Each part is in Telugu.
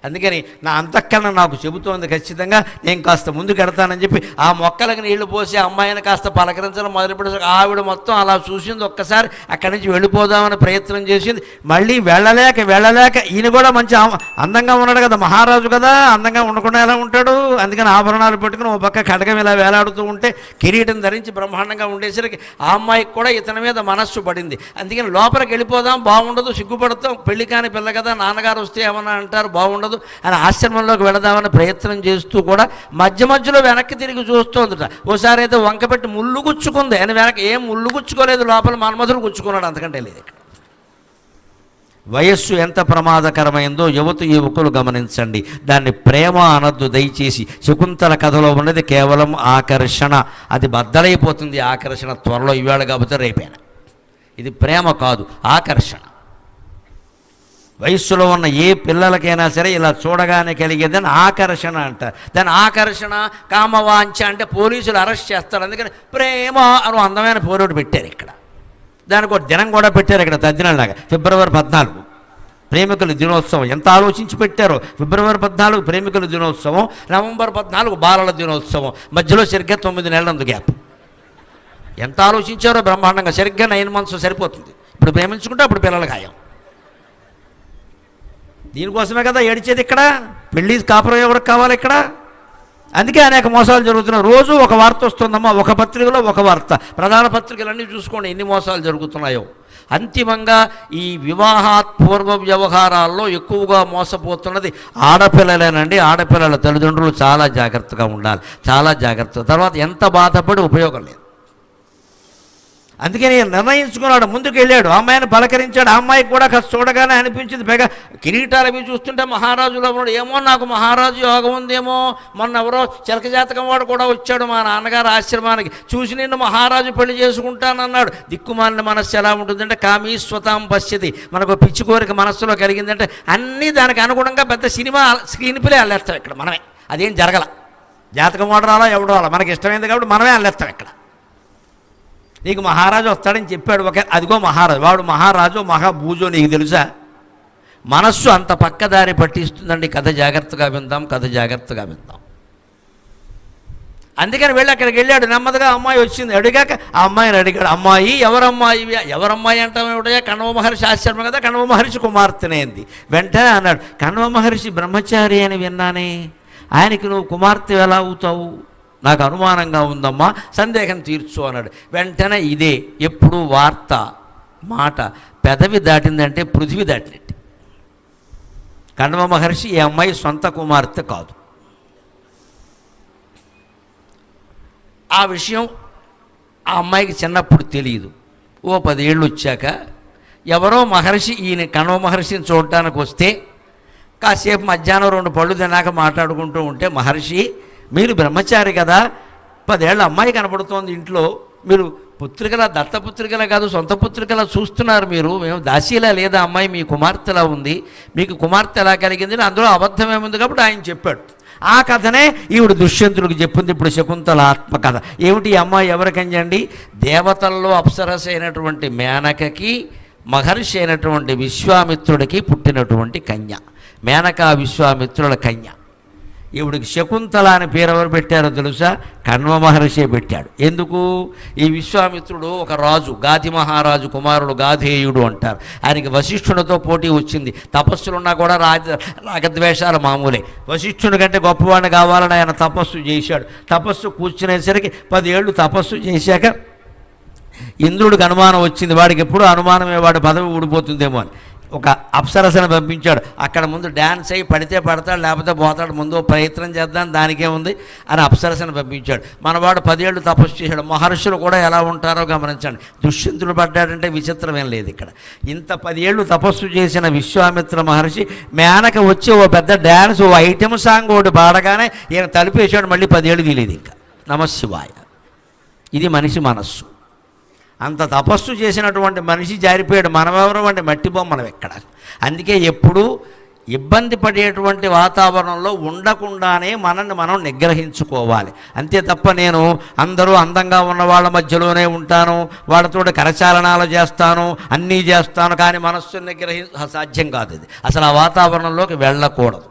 అందుకని నా అంతఃకరణ నాకు చెబుతోంది ఖచ్చితంగా నేను కాస్త ముందుకు వెడతానని చెప్పి ఆ మొక్కలకు నీళ్లు పోసి అమ్మాయిని కాస్త పలకరించడం మొదలుపెట్టే ఆవిడ మొత్తం అలా చూసింది. ఒక్కసారి అక్కడి నుంచి వెళ్ళిపోదామని ప్రయత్నం చేసింది. మళ్ళీ వెళ్ళలేక ఈయన కూడా మంచి అందంగా ఉన్నాడు కదా, మహారాజు కదా, అందంగా ఉండకుండా ఎలా ఉంటాడు? అందుకని ఆభరణాలు పెట్టుకుని ఓ పక్క ఖడ్గం ఇలా వేలాడుతూ ఉంటే కిరీటం ధరించి బ్రహ్మాండంగా ఉండేసరికి ఆ అమ్మాయికి కూడా ఇతని మీద మనస్సు పడింది. అందుకని లోపలికి వెళ్ళిపోదాం, బాగుండదు, సిగ్గుపడతాం, పెళ్లి కాని పిల్ల కదా, నాన్నగారు వస్తే ఏమన్నా అంటారు, బాగుండదు అని ఆశ్రమంలోకి వెళదామని ప్రయత్నం చేస్తూ కూడా మధ్యలో వెనక్కి తిరిగి చూస్తోందట. ఓసారి అయితే వంకపెట్టి ముళ్ళు గుచ్చుకుంది. అని వెనక్కి ఏం ముళ్ళు గుచ్చుకోలేదు, లోపల మన్మధుడు గుచ్చుకున్నాడు, అంతకంటే లేదు. ఇక్కడ వయస్సు ఎంత ప్రమాదకరమైందో యువకులు గమనించండి. దాన్ని ప్రేమ అనద్దు దయచేసి. శకుంతల కథలో ఉన్నది కేవలం ఆకర్షణ. అది బద్దలైపోతుంది ఆకర్షణ త్వరలో, ఇవాళ కాకపోతే రేపైనా. ఇది ప్రేమ కాదు, ఆకర్షణ. వయస్సులో ఉన్న ఏ పిల్లలకైనా సరే ఇలా చూడగానే కలిగేదని ఆకర్షణ అంటారు. దాని ఆకర్షణ కామవాంఛ అంటే పోలీసులు అరెస్ట్ చేస్తారు. అందుకని ప్రేమ అని అందమైన పోరోడు పెట్టారు ఇక్కడ. దానికి ఒక దినం కూడా పెట్టారు ఇక్కడ, తద్దినంలాగా. ఫిబ్రవరి 14 ప్రేమికుల దినోత్సవం. ఎంత ఆలోచించి పెట్టారో. ఫిబ్రవరి 14 ప్రేమికుల దినోత్సవం, నవంబర్ 14 బాలల దినోత్సవం, మధ్యలో సరిగ్గా 9 నెలలందు గ్యాప్. ఎంత ఆలోచించారో బ్రహ్మాండంగా. సరిగ్గా 9 months సరిపోతుంది. ఇప్పుడు ప్రేమించుకుంటే అప్పుడు పిల్లలు ఖాయం. దీనికోసమే కదా ఏడిచేది ఇక్కడ. పెళ్ళి కాపురం ఎవరికి కావాలి ఇక్కడ? అందుకే అనేక మోసాలు జరుగుతున్నాయి. రోజు ఒక వార్త వస్తుందమ్మా, ఒక పత్రికలో ఒక వార్త. ప్రధాన పత్రికలన్నీ చూసుకోండి ఎన్ని మోసాలు జరుగుతున్నాయో. అంతిమంగా ఈ వివాహాత్పూర్వ వ్యవహారాల్లో ఎక్కువగా మోసపోతున్నది ఆడపిల్లలేనండి. ఆడపిల్లల తల్లిదండ్రులు చాలా జాగ్రత్తగా ఉండాలి, చాలా జాగ్రత్త. తర్వాత ఎంత బాధపడి ఉపయోగం లేదు. అందుకే నేను నిర్ణయించుకున్నాడు, ముందుకు వెళ్ళాడు, అమ్మాయిని పలకరించాడు. ఆ అమ్మాయికి కూడా కాస్త చూడగానే అనిపించింది. పైగా కిరీటాలు అవి చూస్తుంటే మహారాజులో ఉన్నాడు. ఏమో నాకు మహారాజు యోగం ఉందేమో. మొన్న ఎవరో చిలక జాతకం వాడు కూడా వచ్చాడు మా నాన్నగారు ఆశ్రమానికి. చూసి నిన్ను మహారాజు పెళ్లి చేసుకుంటానన్నాడు. దిక్కుమాలిన మనస్సు ఎలా ఉంటుందంటే కామీస్వతాం పశ్యతి. మనకు పిచ్చి కోరిక మనస్సులో కలిగిందంటే అన్నీ దానికి అనుగుణంగా పెద్ద సినిమా స్క్రీన్ ప్లే అల్లేస్తాం ఇక్కడ మనమే. అదేం జరగల. జాతకం వాడు రాలా, ఎవడు రాలా, మనకి ఇష్టమైంది కాబట్టి మనమే అల్లేస్తాం ఇక్కడ. నీకు మహారాజు వస్తాడని చెప్పాడు ఒక, అదిగో మహారాజు. వాడు మహారాజు మహాభూజో నీకు తెలుసా? మనస్సు అంత పక్కదారి పట్టిస్తుందండి. కథ జాగ్రత్తగా విందాం, కథ జాగ్రత్తగా విందాం. అందుకని వెళ్ళి అక్కడికి వెళ్ళాడు. నెమ్మదిగా అమ్మాయి వచ్చింది. అడిగాక ఆ అమ్మాయిని అడిగాడు, అమ్మాయి ఎవరమ్మాయి? ఎవరమ్మాయి అంటాం ఏమిటయా? కణవ మహర్షి ఆశ్రమం కదా, కణవ మహర్షి కుమార్తెనేంది. వెంటనే అన్నాడు, కణవ మహర్షి బ్రహ్మచారి అని విన్నానే, ఆయనకి నువ్వు కుమార్తె ఎలా అవుతావు? నాకు అనుమానంగా ఉందమ్మా, సందేహం తీర్చు అన్నాడు. వెంటనే ఇదే ఎప్పుడు వార్త మాట పెదవి దాటిందంటే పృథివీ దాటినట్టు. కణవ మహర్షి ఈ అమ్మాయి సొంత కుమార్తె కాదు. ఆ విషయం ఆ అమ్మాయికి చిన్నప్పుడు తెలియదు. ఓ 10 ఏళ్ళు వచ్చాక ఎవరో మహర్షి ఈయన కణవ మహర్షిని చూడటానికి వస్తే కాసేపు మధ్యాహ్నం 2 పళ్ళు తిన్నాక మాట్లాడుకుంటూ ఉంటే, మహర్షి మీరు బ్రహ్మచారి కదా, 10 ఏళ్ళ అమ్మాయి కనపడుతోంది ఇంట్లో, మీరు పుత్రికల దత్తపుత్రికల కాదు సొంత పుత్రికలా చూస్తున్నారు మీరు, మేము దాసీలా లేదా అమ్మాయి మీ కుమార్తెలా ఉంది, మీకు కుమార్తె ఎలా కలిగింది? అందులో అబద్ధమేముంది కాబట్టి ఆయన చెప్పాడు. ఆ కథనే ఈవిడ దుష్యంతుడికి చెప్పింది. ఇప్పుడు శకుంతల ఆత్మకథ ఏమిటి? ఈ అమ్మాయి ఎవరికండి? దేవతల్లో అప్సరస అయినటువంటి మేనకకి మహర్షి అయినటువంటి విశ్వామిత్రుడికి పుట్టినటువంటి కన్య. మేనక విశ్వామిత్రుల కన్య. ఈవిడికి శకుంతల అని పేరు ఎవరు పెట్టారో తెలుసా? కణ్వ మహర్షి పెట్టాడు. ఎందుకు? ఈ విశ్వామిత్రుడు ఒక రాజు, గాది మహారాజు కుమారుడు, గాధేయుడు అంటారు. ఆయనకి వశిష్ఠునితో పోటీ వచ్చింది. తపస్సులున్నా కూడా రాగద్వేషాలు మామూలే. వశిష్ఠుని కంటే గొప్పవాడిని కావాలని ఆయన తపస్సు చేశాడు. తపస్సు కూర్చునేసరికి 10 ఏళ్ళు తపస్సు చేశాక ఇంద్రుడికి అనుమానం వచ్చింది. వాడికి ఎప్పుడు అనుమానమే, వాడి పదవి ఊడిపోతుందేమో అని ఒక అప్సరసను పంపించాడు. అక్కడ ముందు డ్యాన్స్ అయ్యి పడితే పడతాడు లేకపోతే పోతాడు, ముందు ప్రయత్నం చేద్దాం దానికే ఉంది అని అప్సరసను పంపించాడు. మనవాడు 10 ఏళ్ళు తపస్సు చేశాడు. మహర్షులు కూడా ఎలా ఉంటారో గమనించండి. దుష్యంతుడు పడ్డాడంటే విచిత్రమేం లేదు ఇక్కడ. ఇంత 10 ఏళ్ళు తపస్సు చేసిన విశ్వామిత్ర మహర్షి మేనక వచ్చి ఓ పెద్ద డ్యాన్స్, ఓ ఐటెం సాంగ్ ఒకటి పాడగానే ఈయన తలుపేశాడు. మళ్ళీ 10 ఏళ్ళు తీయలేదు ఇంకా. నమశివాయ. ఇది మనిషి మనస్సు. అంత తపస్సు చేసినటువంటి మనిషి జారిపోయాడు. మనమెవరం అంటే మట్టి బొమ్మనం ఎక్కడ. అందుకే ఎప్పుడూ ఇబ్బంది పడేటువంటి వాతావరణంలో ఉండకుండానే మనల్ని మనం నిగ్రహించుకోవాలి. అంతే తప్ప నేను అందరూ అందంగా ఉన్న వాళ్ళ మధ్యలోనే ఉంటాను, వాళ్ళతో కరచాలనాలు చేస్తాను, అన్నీ చేస్తాను, కానీ మనస్సుని సాధ్యం కాదు. ఇది అసలు ఆ వాతావరణంలోకి వెళ్ళకూడదు.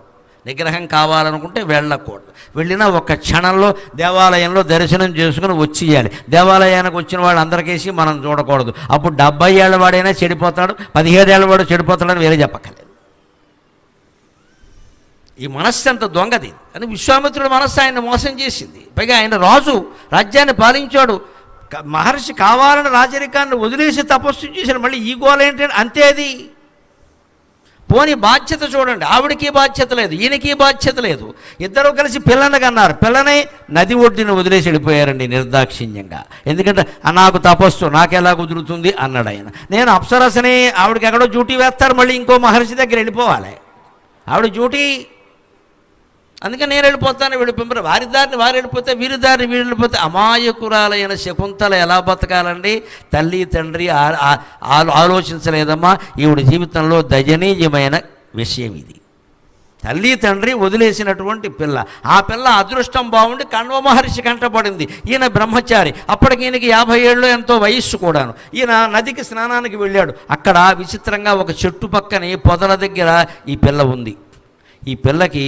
నిగ్రహం కావాలనుకుంటే వెళ్ళకూడదు. వెళ్ళినా ఒక క్షణంలో దేవాలయంలో దర్శనం చేసుకుని వచ్చేయాలి. దేవాలయానికి వచ్చిన వాళ్ళు అందరికేసి మనం చూడకూడదు. అప్పుడు 70 ఏళ్ళ వాడైనా చెడిపోతాడు, 17 ఏళ్ళ వాడు చెడిపోతాడని వేరే చెప్పక్కర్లేదు. ఈ మనస్సు అంత దొంగది అని విశ్వామిత్రుడి మనస్సు ఆయన మోసం చేసింది. పైగా ఆయన రాజు, రాజ్యాన్ని పాలించాడు. మహర్షి కావాలని రాజరికాన్ని వదిలేసి తపస్సు చేశాడు. మళ్ళీ ఈ గోల ఏంటంటే అంతే. అది పోని బాధ్యత చూడండి, ఆవిడకి బాధ్యత లేదు, ఈయనకి బాధ్యత లేదు. ఇద్దరు కలిసి పిల్లని కన్నారు. పిల్లని నది ఒడ్డుని వదిలేసి వెళ్ళిపోయారండి నిర్దాక్షిణ్యంగా. ఎందుకంటే నాకు తపస్సు నాకెలా కుదురుతుంది అన్నాడు ఆయన. నేను అప్సరసని, ఆవిడకి ఎక్కడో డ్యూటీ వేస్తారు, మళ్ళీ ఇంకో మహర్షి దగ్గర వెళ్ళిపోవాలి, ఆవిడ డ్యూటీ. అందుకని నేను వెళ్ళిపోతాను, వెళ్ళిపోయి వారి దారిని వారు వెళ్ళిపోతే, వీరి దారిని వీరు వెళ్ళిపోతే అమాయకురాలైన శకుంతల ఎలా బతకాలండి? తల్లి తండ్రి ఆలోచించలేదమ్మా. ఈవిడ జీవితంలో దయనీయమైన విషయం ఇది. తల్లి తండ్రి వదిలేసినటువంటి పిల్ల, ఆ పిల్ల అదృష్టం బాగుండి కణ్వ మహర్షి కంటపడింది. ఈయన బ్రహ్మచారి, అప్పటికి ఈయనకి 50 ఏళ్ళు ఎంతో వయస్సు కూడాను. ఈయన నదికి స్నానానికి వెళ్ళాడు. అక్కడ విచిత్రంగా ఒక చెట్టు పక్కని పొదల దగ్గర ఈ పిల్ల ఉంది. ఈ పిల్లకి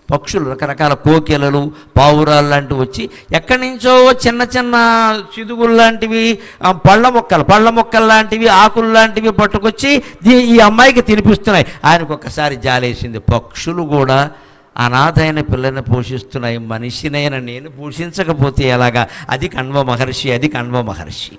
పక్షులు రకరకాల కోకిలలు, పావురాలు లాంటివి వచ్చి ఎక్కడి నుంచో చిన్న చిన్న చిదుగులు లాంటివి, పళ్ళ మొక్కలు లాంటివి, ఆకులు లాంటివి పట్టుకొచ్చి ఈ అమ్మాయికి తినిపిస్తున్నాయి. ఆయనకు ఒక్కసారి జాలేసింది. పక్షులు కూడా అనాథైన పిల్లని పోషిస్తున్నాయి, మనిషినైనా నేను పోషించకపోతే ఎలాగా? అది కణ్వ మహర్షి.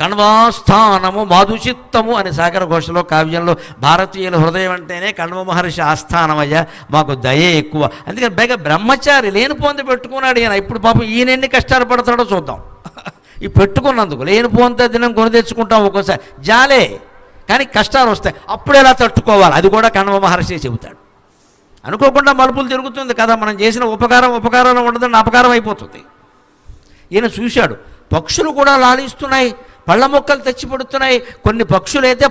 కణ్వాస్థానము మాధుచిత్తము అని సాగర ఘోషలో కావ్యంలో భారతీయుల హృదయం అంటేనే కణ్వ మహర్షి ఆస్థానమయ్యా, మాకు దయ ఎక్కువ. అందుకని బేగా బ్రహ్మచారి లేని పొంది పెట్టుకున్నాడు ఈయన. ఇప్పుడు పాపం ఈయన ఎన్ని కష్టాలు పడతాడో చూద్దాం. ఈ పెట్టుకున్నందుకు లేని పోంత దినం కొని తెచ్చుకుంటాం ఒక్కోసారి, జాలే. కానీ కష్టాలు వస్తాయి, అప్పుడు ఎలా తట్టుకోవాలి అది కూడా కణ్వ మహర్షి చెబుతాడు. అనుకోకుండా మలుపులు తిరుగుతుంది కదా, మనం చేసిన ఉపకారం ఉండదని అపకారం అయిపోతుంది. ఈయన చూశాడు, పక్షులు కూడా లాలిస్తున్నాయి, పళ్ళ మొక్కలు తెచ్చి పెడుతున్నాయి. కొన్ని పక్షులు అయితే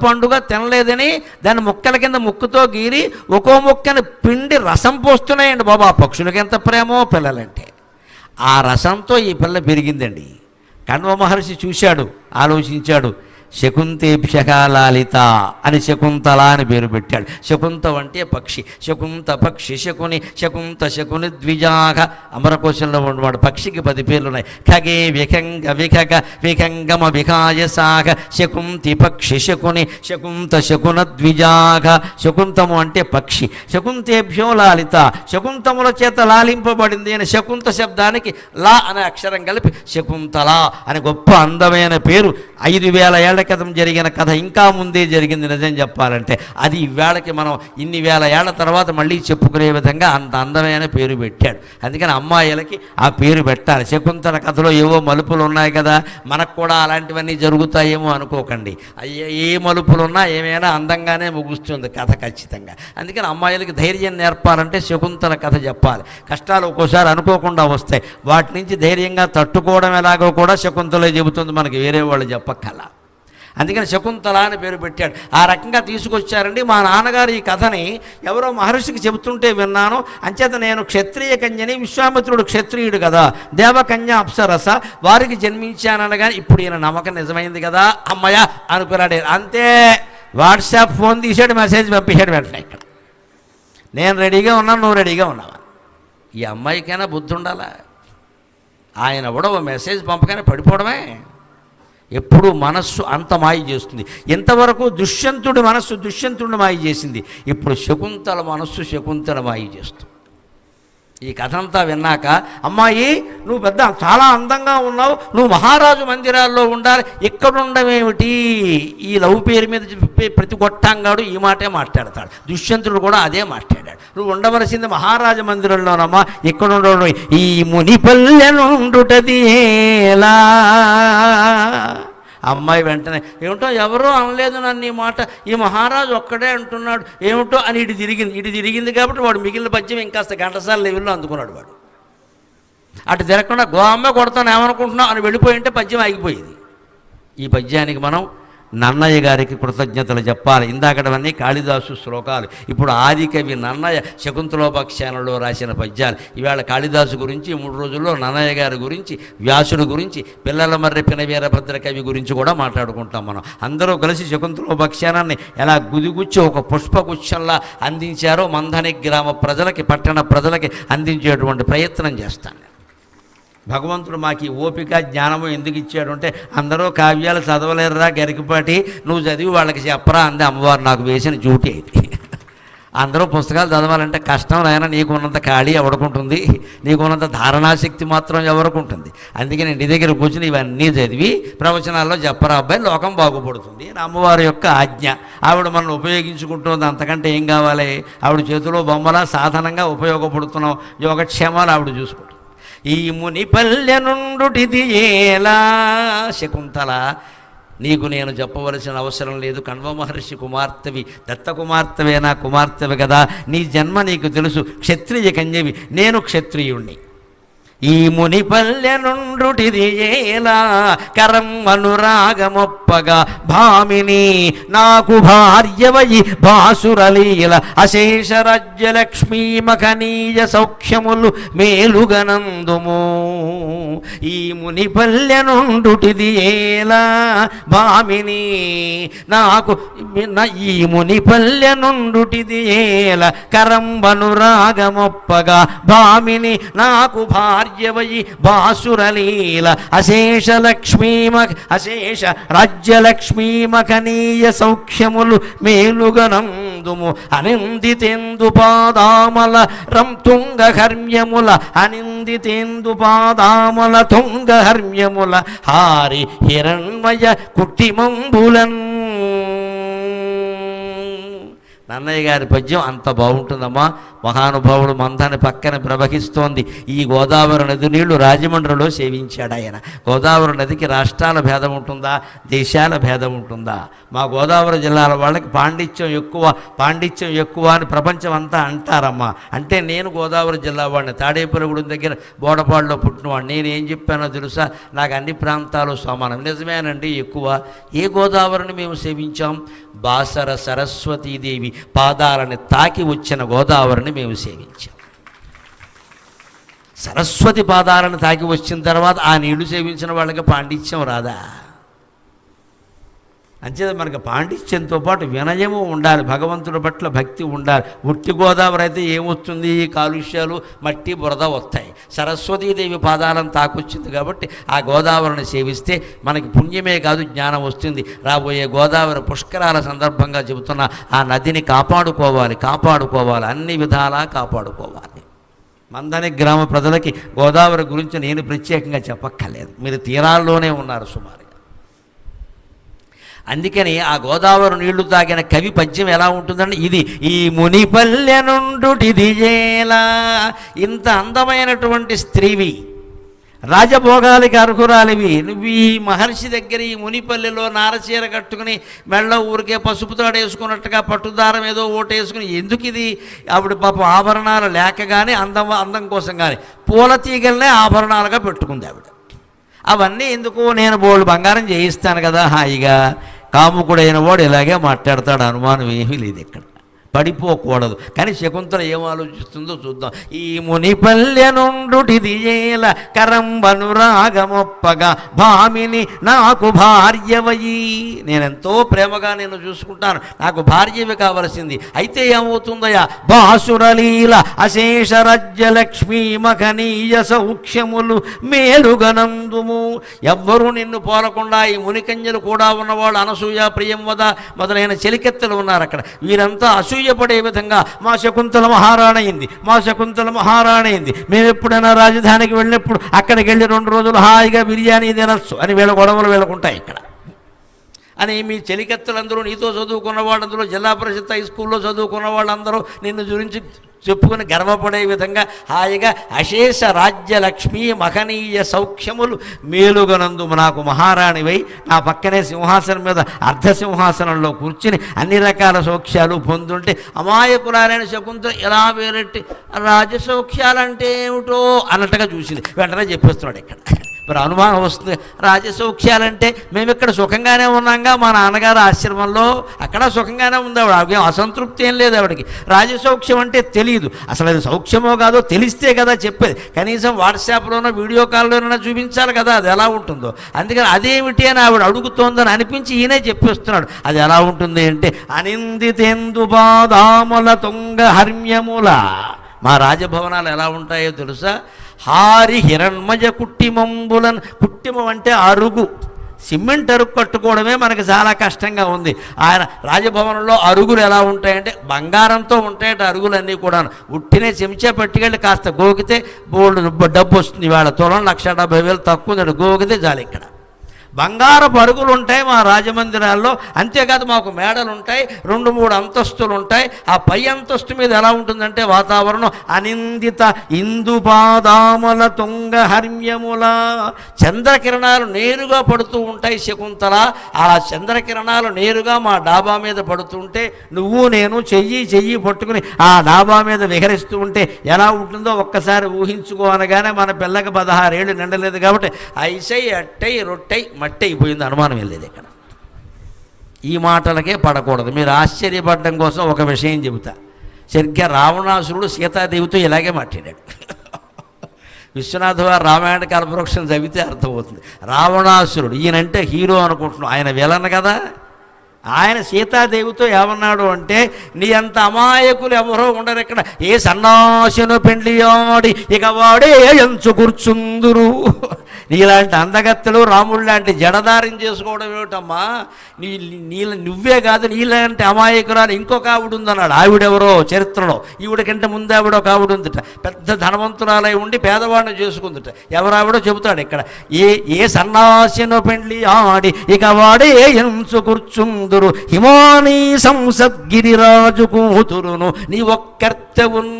పండుగా తినలేదని దాని మొక్కల కింద ముక్కుతో గీరి ఒక్కో మొక్కని పిండి రసం పోస్తున్నాయండి. బాబా, పక్షులకి ఎంత ప్రేమో పిల్లలంటే. ఆ రసంతో ఈ పిల్ల పెరిగిందండి. కణ్వ మహర్షి చూశాడు, ఆలోచించాడు. శకుంతేభ్యః లాలిత అని శకుంతల అని పేరు పెట్టాడు. శకుంత అంటే పక్షి, శకుంత పక్షి శకుని, శకుని ద్విజాగ. అమరకోశంలో ఉన్నవాడు పక్షికి 10 పేర్లు ఉన్నాయి. ఖగే విఖంగమ వికాయసాగ శకుంతి పక్షి శకుని, శకున ద్విజాగ. శకుంతము అంటే పక్షి. శకుంతేభ్యో లాలిత, శకుంతముల చేత లాలింపబడింది అని శకుంత శబ్దానికి లా అనే అక్షరం కలిపి శకుంతల అని గొప్ప అందమైన పేరు. 5000 ఏళ్ల క్రితం జరిగిన కథ ఇంకా ముందే జరిగింది నిజం చెప్పాలంటే. అది ఈవేళకి మనం ఇన్ని వేల ఏళ్ల తర్వాత మళ్ళీ చెప్పుకునే విధంగా అంత అందమైన పేరు పెట్టాడు. అందుకని అమ్మాయిలకి ఆ పేరు పెట్టాలి. శకుంతల కథలో ఏవో మలుపులు ఉన్నాయి కదా, మనకు కూడా అలాంటివన్నీ జరుగుతాయేమో అనుకోకండి. ఏ మలుపులున్నా ఏమైనా అందంగానే ముగుస్తుంది కథ ఖచ్చితంగా. అందుకని అమ్మాయిలకి ధైర్యం నేర్పాలంటే శకుంతల కథ చెప్పాలి. కష్టాలు ఒక్కోసారి అనుకోకుండా వస్తాయి, వాటి నుంచి ధైర్యంగా తట్టుకోవడం ఎలాగో కూడా శకుంతలే చెబుతుంది, మనకి వేరే వాళ్ళు చెప్పక్కల. అందుకని శకుంతల అని పేరు పెట్టాడు. ఆ రకంగా తీసుకొచ్చారండి. మా నాన్నగారు ఈ కథని ఎవరో మహర్షికి చెబుతుంటే విన్నాను. అంచేత నేను క్షత్రియ కన్యని, విశ్వామిత్రుడు క్షత్రియుడు కదా, దేవకన్య అప్సరస, వారికి జన్మించాననగా ఇప్పుడు ఈయన నమ్మకం నిజమైంది కదా, అమ్మయ్య అనుకున్నాడు. అంతే, వాట్సాప్ ఫోన్ తీసాడు, మెసేజ్ పంపించాడు వెంటనే. ఇక్కడ నేను రెడీగా ఉన్నాను, నువ్వు రెడీగా ఉన్నావా? ఈ అమ్మాయికైనా బుద్ధి ఉండాలా? ఆయన కూడా ఓ మెసేజ్ పంపగానే పడిపోవడమే. ఎప్పుడు మనస్సు అంత మాయ చేస్తుంది. ఇంతవరకు దుష్యంతుడి మనస్సు దుష్యంతుడిని మాయ చేసింది, ఇప్పుడు శకుంతల మనస్సు శకుంతల మాయ చేస్తుంది. ఈ కథ అంతా విన్నాక, అమ్మాయి నువ్వు చాలా అందంగా ఉన్నావు, నువ్వు మహారాజు మందిరాల్లో ఉండాలి, ఇక్కడ ఉండమేమిటి? ఈ లవ్ పేరు మీద ప్రతి గొట్టంగాడు ఈ మాటే మాట్లాడతాడు. దుష్యంతుడు కూడా అదే మాట్లాడాడు. నువ్వు ఉండవలసింది మహారాజ మందిరంలోనమ్మా, ఇక్కడ ఉండడం. ఈ మునిపల్లెనుండుటది ఎలా? అమ్మాయి వెంటనే ఏమిటో ఎవరో అనలేదు నన్ను ఈ మాట, ఈ మహారాజు ఒక్కడే అంటున్నాడు ఏమిటో అని ఇటు తిరిగింది కాబట్టి వాడు మిగిలిన పద్యం ఇంకాస్త ఘంటసాల లెవెల్లో అందుకున్నాడు. వాడు అటు తిరగకుండా గో అమ్మ కొడతాను ఏమనుకుంటున్నావు అని వెళ్ళిపోయి ఉంటే పద్యం ఆగిపోయేది. ఈ పద్యానికి మనం నన్నయ్య గారికి కృతజ్ఞతలు చెప్పాలి. ఇందాకటవన్నీ కాళిదాసు శ్లోకాలు. ఇప్పుడు ఆదికవి నన్నయ్య శకుంతలోపాఖ్యానంలో రాసిన పద్యాలు. ఇవాళ కాళిదాసు గురించి 3 రోజుల్లో నన్నయ్య గారి గురించి, వ్యాసుడి గురించి, పిల్లల మర్రి పినవీరభద్ర కవి గురించి కూడా మాట్లాడుకుంటాం మనం. అందరూ కలిసి శకుంతలోపాఖ్యానాన్ని ఎలా గుదిగుచ్చి ఒక పుష్పగుచ్చంలా అందించారో మంథని గ్రామ ప్రజలకి, పట్టణ ప్రజలకి అందించేటువంటి ప్రయత్నం చేస్తాను. భగవంతుడు మాకు ఈ ఓపిక జ్ఞానము ఎందుకు ఇచ్చాడు అంటే, అందరూ కావ్యాలు చదవలేరురా గరికపాటి, నువ్వు చదివి వాళ్ళకి చెప్పరా అంది అమ్మవారు. నాకు వేసిన డ్యూటీ అయితే అందరూ పుస్తకాలు చదవాలంటే కష్టం నాయన, నీకున్నంత ఖాళీ ఎవడుకుంటుంది, నీకున్నంత ధారణాశక్తి మాత్రం ఎవరికి ఉంటుంది. అందుకే నేను నీ దగ్గర కూర్చుని ఇవన్నీ చదివి ప్రవచనాల్లో చెప్పరా అబ్బాయి, లోకం బాగుపడుతుంది అని అమ్మవారి యొక్క ఆజ్ఞ. ఆవిడ మనం ఉపయోగించుకుంటుంది, అంతకంటే ఏం కావాలి? ఆవిడ చేతిలో బొమ్మలా సాధనంగా ఉపయోగపడుతున్నాం, యోగక్షేమాలు ఆవిడ చూసుకుంటుంది. ఈ ముని పల్లె నుండుటిది ఏలా శకుంతల, నీకు నేను చెప్పవలసిన అవసరం లేదు. కణ్వ మహర్షి కుమార్తెవి, దత్త కుమార్తెవే, నా కుమార్తెవి కదా, నీ జన్మ నీకు తెలుసు. క్షత్రియ కన్యవి, నేను క్షత్రియుణ్ణి. ఈ ముని పల్లె నుండుటిది ఏలా కరం అనురాగమొప్పగా భామిని నాకు భార్యవయి భాసురలీల అశేష రాజ్యలక్ష్మీ మఖనీయ సౌఖ్యములు మేలుగనందుము. ఈ ముని పల్లె నుండుటిది ఏలా భామిని నాకు, ఈ ముని పల్లె నుండుటిది ఏల కరం అనురాగమొప్పగా భామిని నాకు భార్యవయి భాసురలీల అశేష అశేష రాజ్యలక్ష్మీ మఖనీయ సౌఖ్యములు మేలుగనందుము. అనిందితేందు పాదామల తుంగహర్మ్యముల, అనిందితేందు పాదామల తుంగహర్మ్యముల హారి హిరణ్మయ కుట్టిమంబులన్. నన్నయ్య గారి పద్యం అంత బాగుంటుందమ్మా. మహానుభావుడు మంథని పక్కన ప్రవహిస్తోంది ఈ గోదావరి నది నీళ్లు రాజమండ్రిలో సేవించాడు ఆయన. గోదావరి నదికి రాష్ట్రాల భేదం ఉంటుందా, దేశాల భేదం ఉంటుందా? మా గోదావరి జిల్లాల వాళ్ళకి పాండిత్యం ఎక్కువ అని ప్రపంచం అంతా అంటారమ్మా. అంటే నేను గోదావరి జిల్లా వాడిని, తాడేపల్లిగూడెం దగ్గర బోడపాడులో పుట్టినవాడిని. నేను ఏం చెప్పానో తెలుసా? నాకు అన్ని ప్రాంతాలు సమానం. నిజమేనండి, ఎక్కువ. ఏ గోదావరిని మేము సేవించాం? బాసర సరస్వతీదేవి పాదాలని తాకి వచ్చిన గోదావరిని మేము సేవించాం. సరస్వతి పాదాలను తాకి వచ్చిన తర్వాత ఆ నీళ్లు సేవించిన వాళ్ళకి పాండిత్యం రాదా? అంచేత మనకు పాండిత్యంతో పాటు వినయము ఉండాలి, భగవంతుడి పట్ల భక్తి ఉండాలి. ఉట్టి గోదావరి అయితే ఏమొస్తుంది? కాలుష్యాలు, మట్టి, బురద వస్తాయి. సరస్వతీదేవి పాదాలను తాకొచ్చింది కాబట్టి ఆ గోదావరిని సేవిస్తే మనకి పుణ్యమే కాదు, జ్ఞానం వస్తుంది. రాబోయే గోదావరి పుష్కరాల సందర్భంగా చెబుతున్న ఆ నదిని కాపాడుకోవాలి, అన్ని విధాలా కాపాడుకోవాలి. మంథని గ్రామ ప్రజలకి గోదావరి గురించి నేను ప్రత్యేకంగా చెప్పక్కర్లేదు, మీరు తీరాల్లోనే ఉన్నారు సుమారుగా. అందుకని ఆ గోదావరి నీళ్లు తాగిన కవి పద్యం ఎలా ఉంటుందండి? ఇది ఈ మునిపల్లె నుండుటిది ఏలా, ఇంత అందమైనటువంటి స్త్రీవి, రాజభోగాలకి అర్హురాలివి, నువ్వు ఈ మహర్షి దగ్గర ఈ మునిపల్లెలో నారచీర కట్టుకుని మెళ్ళ ఊరికే పసుపు తాడు వేసుకున్నట్టుగా పట్టుదారం ఏదో ఓటేసుకుని ఎందుకు ఇది? ఆవిడ పాపం ఆభరణాలు లేక కానీ అందం కోసం కానీ పూల తీగలనే ఆభరణాలుగా పెట్టుకుంది ఆవిడ. అవన్నీ ఎందుకు? నేను బోళ్ళు బంగారం చేయిస్తాను కదా హాయిగా. కాముకుడైన వాడు ఇలాగే మాట్లాడతాడు, అనుమానం ఏమీ లేదు, ఇక్కడ పడిపోకూడదు. కానీ శకుంతల ఏం ఆలోచిస్తుందో చూద్దాం. ఈ మునిపల్లె నుండుటిది ఏల కరంబనురాగమొప్పగా భామిని నాకు భార్యవయి, నేనెంతో ప్రేమగా నేను చూసుకుంటాను, నాకు భార్యవి కావలసింది. అయితే ఏమవుతుందయా? బాసురలీల అశేష రాజ్యలక్ష్మీ మఖనీయ సౌఖ్యములు మేలుగనందుము. ఎవ్వరూ నిన్ను పోలకుండా ఈ మునికన్యలు కూడా ఉన్నవాళ్ళు, అనసూయ, ప్రియంవద మొదలైన చెలికెత్తలు ఉన్నారు అక్కడ. వీరంతా అసూయపడే విధంగా మా శకుంతల మహారాణి అయింది, మేము ఎప్పుడైనా రాజధానికి వెళ్ళినప్పుడు అక్కడికి వెళ్ళి 2 రోజులు హాయిగా బిర్యానీ తినచ్చు అని వీళ్ళ గొడవలు వీళ్ళకుంటాయి ఇక్కడ అని. మీ చెలికెత్తలందరూ, నీతో చదువుకున్న వాళ్ళందరూ, జిల్లా పరిషత్ హై స్కూల్లో చదువుకున్న వాళ్ళందరూ నిన్ను గురించి చెప్పుకుని గర్వపడే విధంగా హాయిగా అశేష రాజ్యలక్ష్మీ మహనీయ సౌఖ్యములు మేలుగనందుము. నాకు మహారాణివై నా పక్కనే సింహాసనం మీద అర్ధసింహాసనంలో కూర్చుని అన్ని రకాల సౌఖ్యాలు పొందుంటే అమాయకురాలైన శకుంతల ఎలా వేరెట్టి రాజసౌఖ్యాలంటే ఏమిటో అన్నట్టుగా చూసింది. వెంటనే చెప్పేస్తున్నాడు ఇక్కడ మరి అనుమానం వస్తుంది. రాజసౌఖ్యాలంటే మేము ఇక్కడ సుఖంగానే ఉన్నాంగా, మా నాన్నగారు ఆశ్రమంలో అక్కడ సుఖంగానే ఉంది ఆవిడ, ఆవిడ అసంతృప్తి ఏం లేదు ఆవిడకి. రాజసౌఖ్యం అంటే తెలియదు, అసలు అది సౌఖ్యమో కాదో తెలిస్తే కదా చెప్పేది. కనీసం వాట్సాప్లోనో వీడియో కాల్లోనైనా చూపించాలి కదా అది ఎలా ఉంటుందో. అందుకని అదేమిటి అని ఆవిడ అడుగుతోందని అనిపించి ఈయనే చెప్పేస్తున్నాడు. అది ఎలా ఉంటుంది అంటే అనిందితేందు బాదాముల తుంగ హర్మ్యముల. మా రాజభవనాలు ఎలా ఉంటాయో తెలుసా? హారి హిరణ్మయ కుట్టిమంబులన్. కుట్టిమం అంటే అరుగు, సిమెంట్ అరుగు కట్టుకోవడమే మనకి చాలా కష్టంగా ఉంది. ఆయన రాజభవనంలో అరుగులు ఎలా ఉంటాయంటే బంగారంతో ఉంటాయట అరుగులన్నీ కూడా. ఉట్టినే చెంచా పట్టుకెళ్ళి కాస్త గోకితే బోల్డ్ డబ్బు వస్తుంది. ఇవాళ తులం 1,70,000 తక్కువ ఉందండి, గోకితే చాలు. ఇక్కడ బంగారపు అరుగులు ఉంటాయి మా రాజమందిరాల్లో. అంతేకాదు మాకు మేడలు ఉంటాయి, 2-3 అంతస్తులు ఉంటాయి. ఆ పై అంతస్తు మీద ఎలా ఉంటుందంటే వాతావరణం అనిందిత ఇందుపాదాముల తుంగ హర్మ్యముల. చంద్రకిరణాలు నేరుగా పడుతూ ఉంటాయి శకుంతల. ఆ చంద్రకిరణాలు నేరుగా మా డాబా మీద పడుతుంటే నువ్వు నేను చెయ్యి పట్టుకుని ఆ డాబా మీద విహరిస్తూ ఉంటే ఎలా ఉంటుందో ఒక్కసారి ఊహించుకో అనగానే మన పిల్లకి 16 ఏళ్ళు నిండలేదు కాబట్టి ఐసై అట్టై రొట్టై మట్టి అయిపోయింది. అనుమానం వెళ్ళేది ఇక్కడ. ఈ మాటలకే పడకూడదు. మీరు ఆశ్చర్యపడడం కోసం ఒక విషయం చెబుతా. సరిగ్గా రావణాసురుడు సీతాదేవితో ఇలాగే మాట్లాడాడు. విశ్వనాథ వారు రామాయణ కల్పవృక్షం చదివితే అర్థమవుతుంది. రావణాసురుడు ఈయనంటే హీరో అనుకుంటున్నాం, ఆయన విలన్ కదా. ఆయన సీతాదేవితో ఏమన్నాడు అంటే నీ అంత అమాయకులు ఎవరో ఉండరు ఇక్కడ. ఏ సన్నాసిను పెండ్లి ఆడి ఇక వాడే ఎంచు కూర్చుందురు. నీలాంటి అందగత్తెలు రాముడు లాంటి జడదారం చేసుకోవడం ఏమిటమ్మా? నువ్వే కాదు నీలాంటి అమాయకురాలు ఇంకొక ఆవిడ ఉందన్నాడు. ఆవిడెవరో చరిత్రలో ఈవిడకంటే ముందు ఆవిడ ఒక ఆవిడ ఉందిట, పెద్ద ధనవంతురాలై ఉండి పేదవాడిని చేసుకుందిట. ఎవరావిడో చెబుతాడు ఇక్కడ. ఏ సన్నాసిను పెండ్లి ఆడి ఇక వాడే ఎంచు కూర్చుందురు హిమానీ సంసద్గిరిరాజు కూతురును నీ ఒక్కర్తెవున్.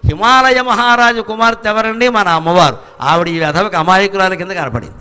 హిమాలయ మహారాజు కుమార్తె ఎవరండి? మన అమ్మవారు. ఆవిడ ఈ వెధవకి అమాయకురాల కింద కనపడింది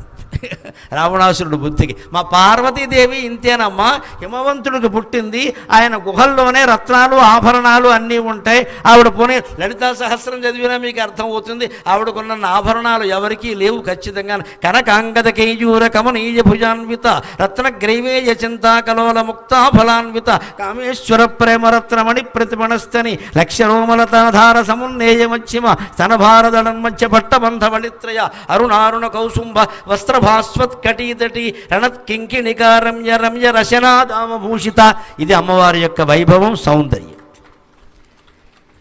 రావణాసురుడు బుద్ధికి. మా పార్వతీదేవి ఇంతేనమ్మా, హిమవంతుడికి పుట్టింది. ఆయన గుహల్లోనే రత్నాలు ఆభరణాలు అన్నీ ఉంటాయి. ఆవిడ పోనీ లలితా సహస్రం చదివినా మీకు అర్థమవుతుంది. ఆవిడకున్న ఆభరణాలు ఎవరికీ లేవు ఖచ్చితంగా. కనకాంగద కేయూర కమనీయ భుజాన్విత రత్నగ్రైవేయ చింతాకలోల ముక్తా ఫలాన్విత కామేశ్వర ప్రేమరత్నమణి ప్రతిమణస్తని లక్ష్యరోమలతాధార సమున్నేయ మధ్యమ స్తనభారదళన్మధ్య పట్టబంధ వళిత్రయ అరుణారుణ కౌసుంభ వస్త్ర భాస్వత్కటీతటి రణత్కింకిణికా రమ్య రమ్య రశనాదామభూషిత. ఇది అమ్మవారి యొక్క వైభవం, సౌందర్యం.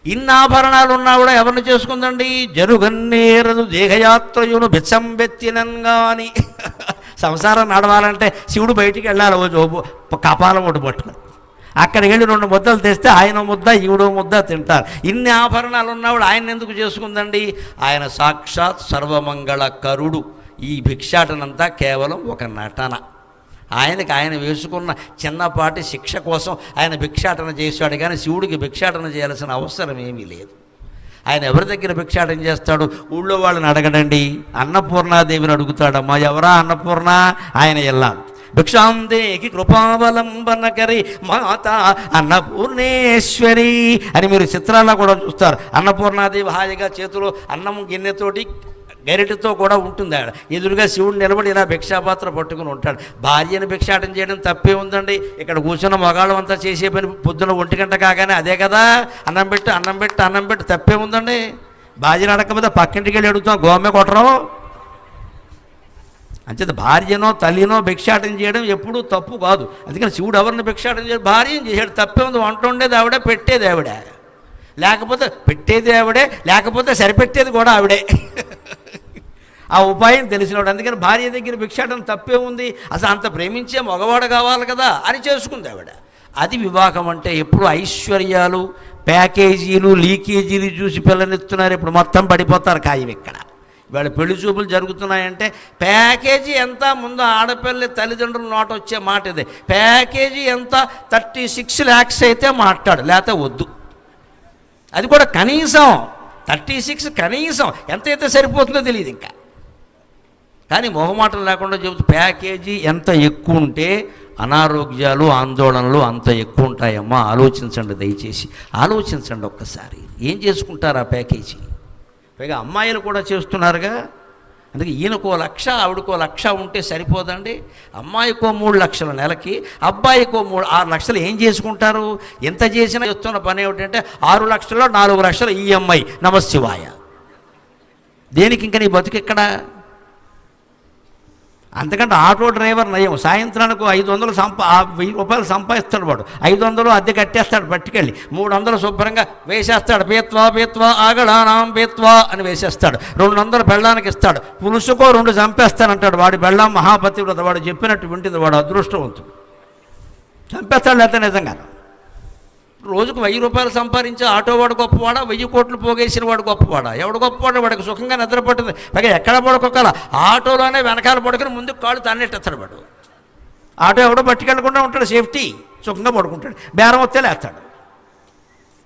ఇన్ని ఆభరణాలు ఉన్నా కూడా ఎవరిని చేసుకుందండి? జరుగన్నేరదు దేహయాత్రయును బిచ్చంబెత్తినంగాని. సంసారం నడవాలంటే శివుడు బయటికి వెళ్ళాలి కపాలం ఒకటి పట్టుకుని. అక్కడికి వెళ్ళి 2 ముద్దలు తెస్తే ఆయన ముద్ద ఈవిడో ముద్ద తింటారు. ఇన్ని ఆభరణాలు ఉన్నవాడు ఆయన ఎందుకు చేసుకుందండి? ఆయన సాక్షాత్ సర్వమంగళ కరుడు. ఈ భిక్షాటనంతా కేవలం ఒక నటన. ఆయనకి ఆయన వేసుకున్న చిన్నపాటి శిక్ష కోసం ఆయన భిక్షాటన చేశాడు, కానీ శివుడికి భిక్షాటన చేయాల్సిన అవసరం ఏమీ లేదు. ఆయన ఎవరి దగ్గర భిక్షాటన చేస్తాడు? ఊళ్ళో వాళ్ళని అడగడండి. అన్నపూర్ణాదేవిని అడుగుతాడమ్మా. ఎవరా అన్నపూర్ణ? ఆయన ఎల్లాను. భిక్షాందేకి కృపావలంబనకరి మాత అన్నపూర్ణేశ్వరి అని మీరు చిత్రాల్లో కూడా చూస్తారు. అన్నపూర్ణాదేవి హాయిగా చేతిలో అన్నం గిన్నెతోటి గరిటతో కూడా ఉంటుంది. ఆడ ఎదురుగా శివుడు నిలబడి ఇలా భిక్షాపాత్ర పట్టుకుని ఉంటాడు. భార్యను భిక్షాటం చేయడం తప్పే ఉందండి? ఇక్కడ కూర్చున్న మగాళ్ళం అంతా చేసే పని పొద్దున 1 గంట కాగానే అదే కదా, అన్నం పెట్టు తప్పే ఉందండి? భార్యను అడగకపోతే పక్కింటికి వెళ్ళి అడుగుతాం, గోమె కొట్టరం. అంచేత భార్యనో తల్లినో భిక్షాటం చేయడం ఎప్పుడూ తప్పు కాదు. అందుకని శివుడు ఎవరిని భిక్షాటం చేయడం? భార్యను చేశాడు. తప్పే ఉంది? వంట ఉండేది ఆవిడే, పెట్టేది ఆవిడే. లేకపోతే పెట్టేది ఆవిడే, లేకపోతే సరిపెట్టేది కూడా ఆవిడే. ఆ ఉపాయం తెలిసినవాడు. అందుకని భార్య దగ్గర భిక్షాటం తప్పే ఉంది? అసలు అంత ప్రేమించే మగవాడు కావాలి కదా అని చేసుకుంది ఆవిడ. అది వివాహం అంటే. ఎప్పుడు ఐశ్వర్యాలు, ప్యాకేజీలు, లీకేజీలు చూసి పిల్లనిస్తున్నారు. ఇప్పుడు మొత్తం పడిపోతారు ఖాయం. ఇక్కడ ఇవాళ పెళ్లి చూపులు జరుగుతున్నాయంటే ప్యాకేజీ ఎంత? ముందు ఆడపిల్ల తల్లిదండ్రుల నోట వచ్చే మాట ఇదే. ప్యాకేజీ ఎంత? 36 lakhs అయితే మాట్లాడు, లేకపోతే వద్దు. అది కూడా కనీసం 36 కనీసం. ఎంతైతే సరిపోతుందో తెలియదు ఇంకా. కానీ మొహమాటం లేకుండా చెబుతూ ప్యాకేజీ ఎంత ఎక్కువ ఉంటే అనారోగ్యాలు, ఆందోళనలు అంత ఎక్కువ ఉంటాయమ్మా. ఆలోచించండి, దయచేసి ఆలోచించండి ఒక్కసారి. ఏం చేసుకుంటారు ఆ ప్యాకేజీ? పైగా అమ్మాయిలు కూడా చేస్తున్నారుగా. అందుకే ఈయనకో 1,00,000 ఆవిడకో 1,00,000 ఉంటే సరిపోదండి. అమ్మాయికో 3 లక్షల నెలకి, అబ్బాయికో 6 లక్షలు ఏం చేసుకుంటారు? ఎంత చేసినా చేస్తున్న పని ఏమిటంటే 6 లక్షల్లో 4 లక్షలు ఈఎంఐ. నమశివాయ. దేనికి ఇంకా నీ బతుకెక్కడ? అంతకంటే ఆటో డ్రైవర్ నయం. సాయంత్రానికి 500 1000 రూపాయలు సంపాదిస్తాడు వాడు. 500 అద్దె కట్టేస్తాడు, పట్టుకెళ్ళి 300 శుభ్రంగా వేసేస్తాడు. పేత్వా పేత్వా ఆగడానాం పేత్వా అని వేసేస్తాడు. 200 బెళ్ళానికి ఇస్తాడు. పులుసుకో 2 చంపేస్తానంటాడు. వాడి బెళ్ళం మహాపతివ్రత, వాడు చెప్పినట్టు వింటుంది, వాడు అదృష్టవంతుడు. చంపేస్తాడు లేకపోతే నిజంగా. రోజుకు 1000 రూపాయలు సంపాదించే ఆటో వాడు గొప్పవాడా? 1000 కోట్లు పోగేసిన వాడు గొప్పవాడా? ఎవడు గొప్పవాడు? వాడికి సుఖంగా నిద్రపడుతుంది. పైగా ఎక్కడ పడుకోగల? ఆటోలోనే వెనకాల పడుకుని ముందుకు కాళ్ళు తన్నెట్టేస్తాడు వాడు. ఆటో ఎవడో పట్టుకెళ్ళకుండా ఉంటాడు, సేఫ్టీ, సుఖంగా పడుకుంటాడు. బేరం వస్తే లేస్తాడు.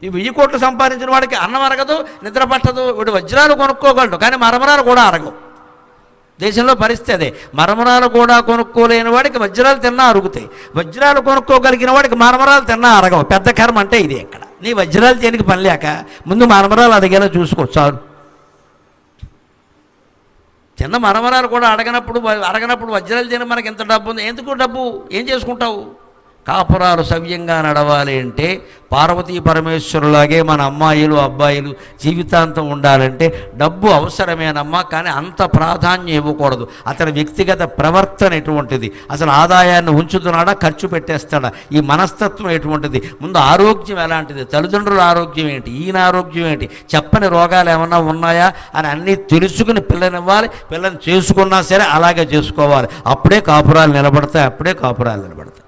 ఈ 1000 కోట్లు సంపాదించిన వాడికి అన్నం అరగదు, నిద్ర పట్టదు. వీడు వజ్రాలు కొనుక్కోగలడు, కానీ మరమరాలు కూడా అరగవు. దేశంలో పరిస్థితి అదే. మరమరాలు కూడా కొనుక్కోలేని వాడికి వజ్రాలు తిన్నా అరుగుతాయి. వజ్రాలు కొనుక్కోగలిగిన వాడికి మరమరాలు తిన్నా అరగవు. పెద్ద కర్మ అంటే ఇది. ఎక్కడ నీ వజ్రాలు దేనికి పని లేక ముందు మరమరాలు అడిగేలా చూసుకో చాలు. చిన్న మరమరాలు కూడా అడగనప్పుడు వజ్రాలు తిన మనకి ఎంత డబ్బు ఉంది? ఎందుకు డబ్బు? ఏం చేసుకుంటావు? కాపురాలు సవ్యంగా నడవాలి అంటే పార్వతీ పరమేశ్వరులాగే మన అమ్మాయిలు అబ్బాయిలు జీవితాంతం ఉండాలంటే డబ్బు అవసరమేనమ్మా, కానీ అంత ప్రాధాన్యం ఇవ్వకూడదు. అతని వ్యక్తిగత ప్రవర్తన ఎటువంటిది, అసలు ఆదాయాన్ని ఉంచుతున్నాడా ఖర్చు పెట్టేస్తాడా, ఈ మనస్తత్వం ఎటువంటిది, ముందు ఆరోగ్యం ఎలాంటిది, తల్లిదండ్రుల ఆరోగ్యం ఏంటి, ఈయన ఆరోగ్యం ఏంటి, చెప్పని రోగాలు ఏమన్నా ఉన్నాయా అని అన్నీ తెలుసుకుని పిల్లనివ్వాలి. పిల్లని చేసుకున్నా సరే అలాగే చేసుకోవాలి. అప్పుడే కాపురాలు నిలబడతాయి.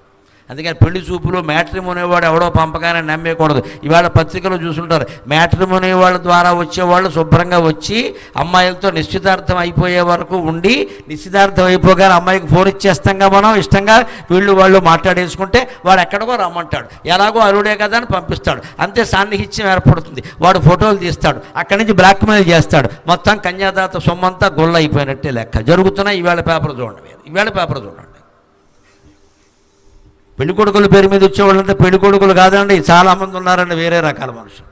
అందుకని పెళ్లి చూపులు మ్యాట్రిమోనీ వాడు ఎవడో పంపగానే నమ్మేయకూడదు. ఇవాళ పత్రికలు చూసుంటారు, మ్యాట్రిమోనీ వాళ్ళ ద్వారా వచ్చేవాళ్ళు శుభ్రంగా వచ్చి అమ్మాయిలతో నిశ్చితార్థం అయిపోయే వరకు ఉండి, నిశ్చితార్థం అయిపోగానే అమ్మాయికి ఫోన్ ఇచ్చేస్తాంగా మనం ఇష్టంగా వాళ్ళు మాట్లాడేసుకుంటే వాడు ఎక్కడికో రమ్మంటాడు. ఎలాగో అరుడే కదా అని పంపిస్తాడు. అంతే సాన్నిహిత్యం ఏర్పడుతుంది. వాడు ఫోటోలు తీస్తాడు, అక్కడి నుంచి బ్లాక్మెయిల్ చేస్తాడు. మొత్తం కన్యాదాత సొమ్మంతా గొల్ల అయిపోయినట్టే లెక్క. జరుగుతున్నాయి ఇవాళ పేపర్ చూడండి. పెళ్ళికొడుకుల పేరు మీద వచ్చేవాళ్ళంటే పెళ్ళికొడుకులు కాదండి, చాలామంది ఉన్నారండి వేరే రకాల మనుషులు.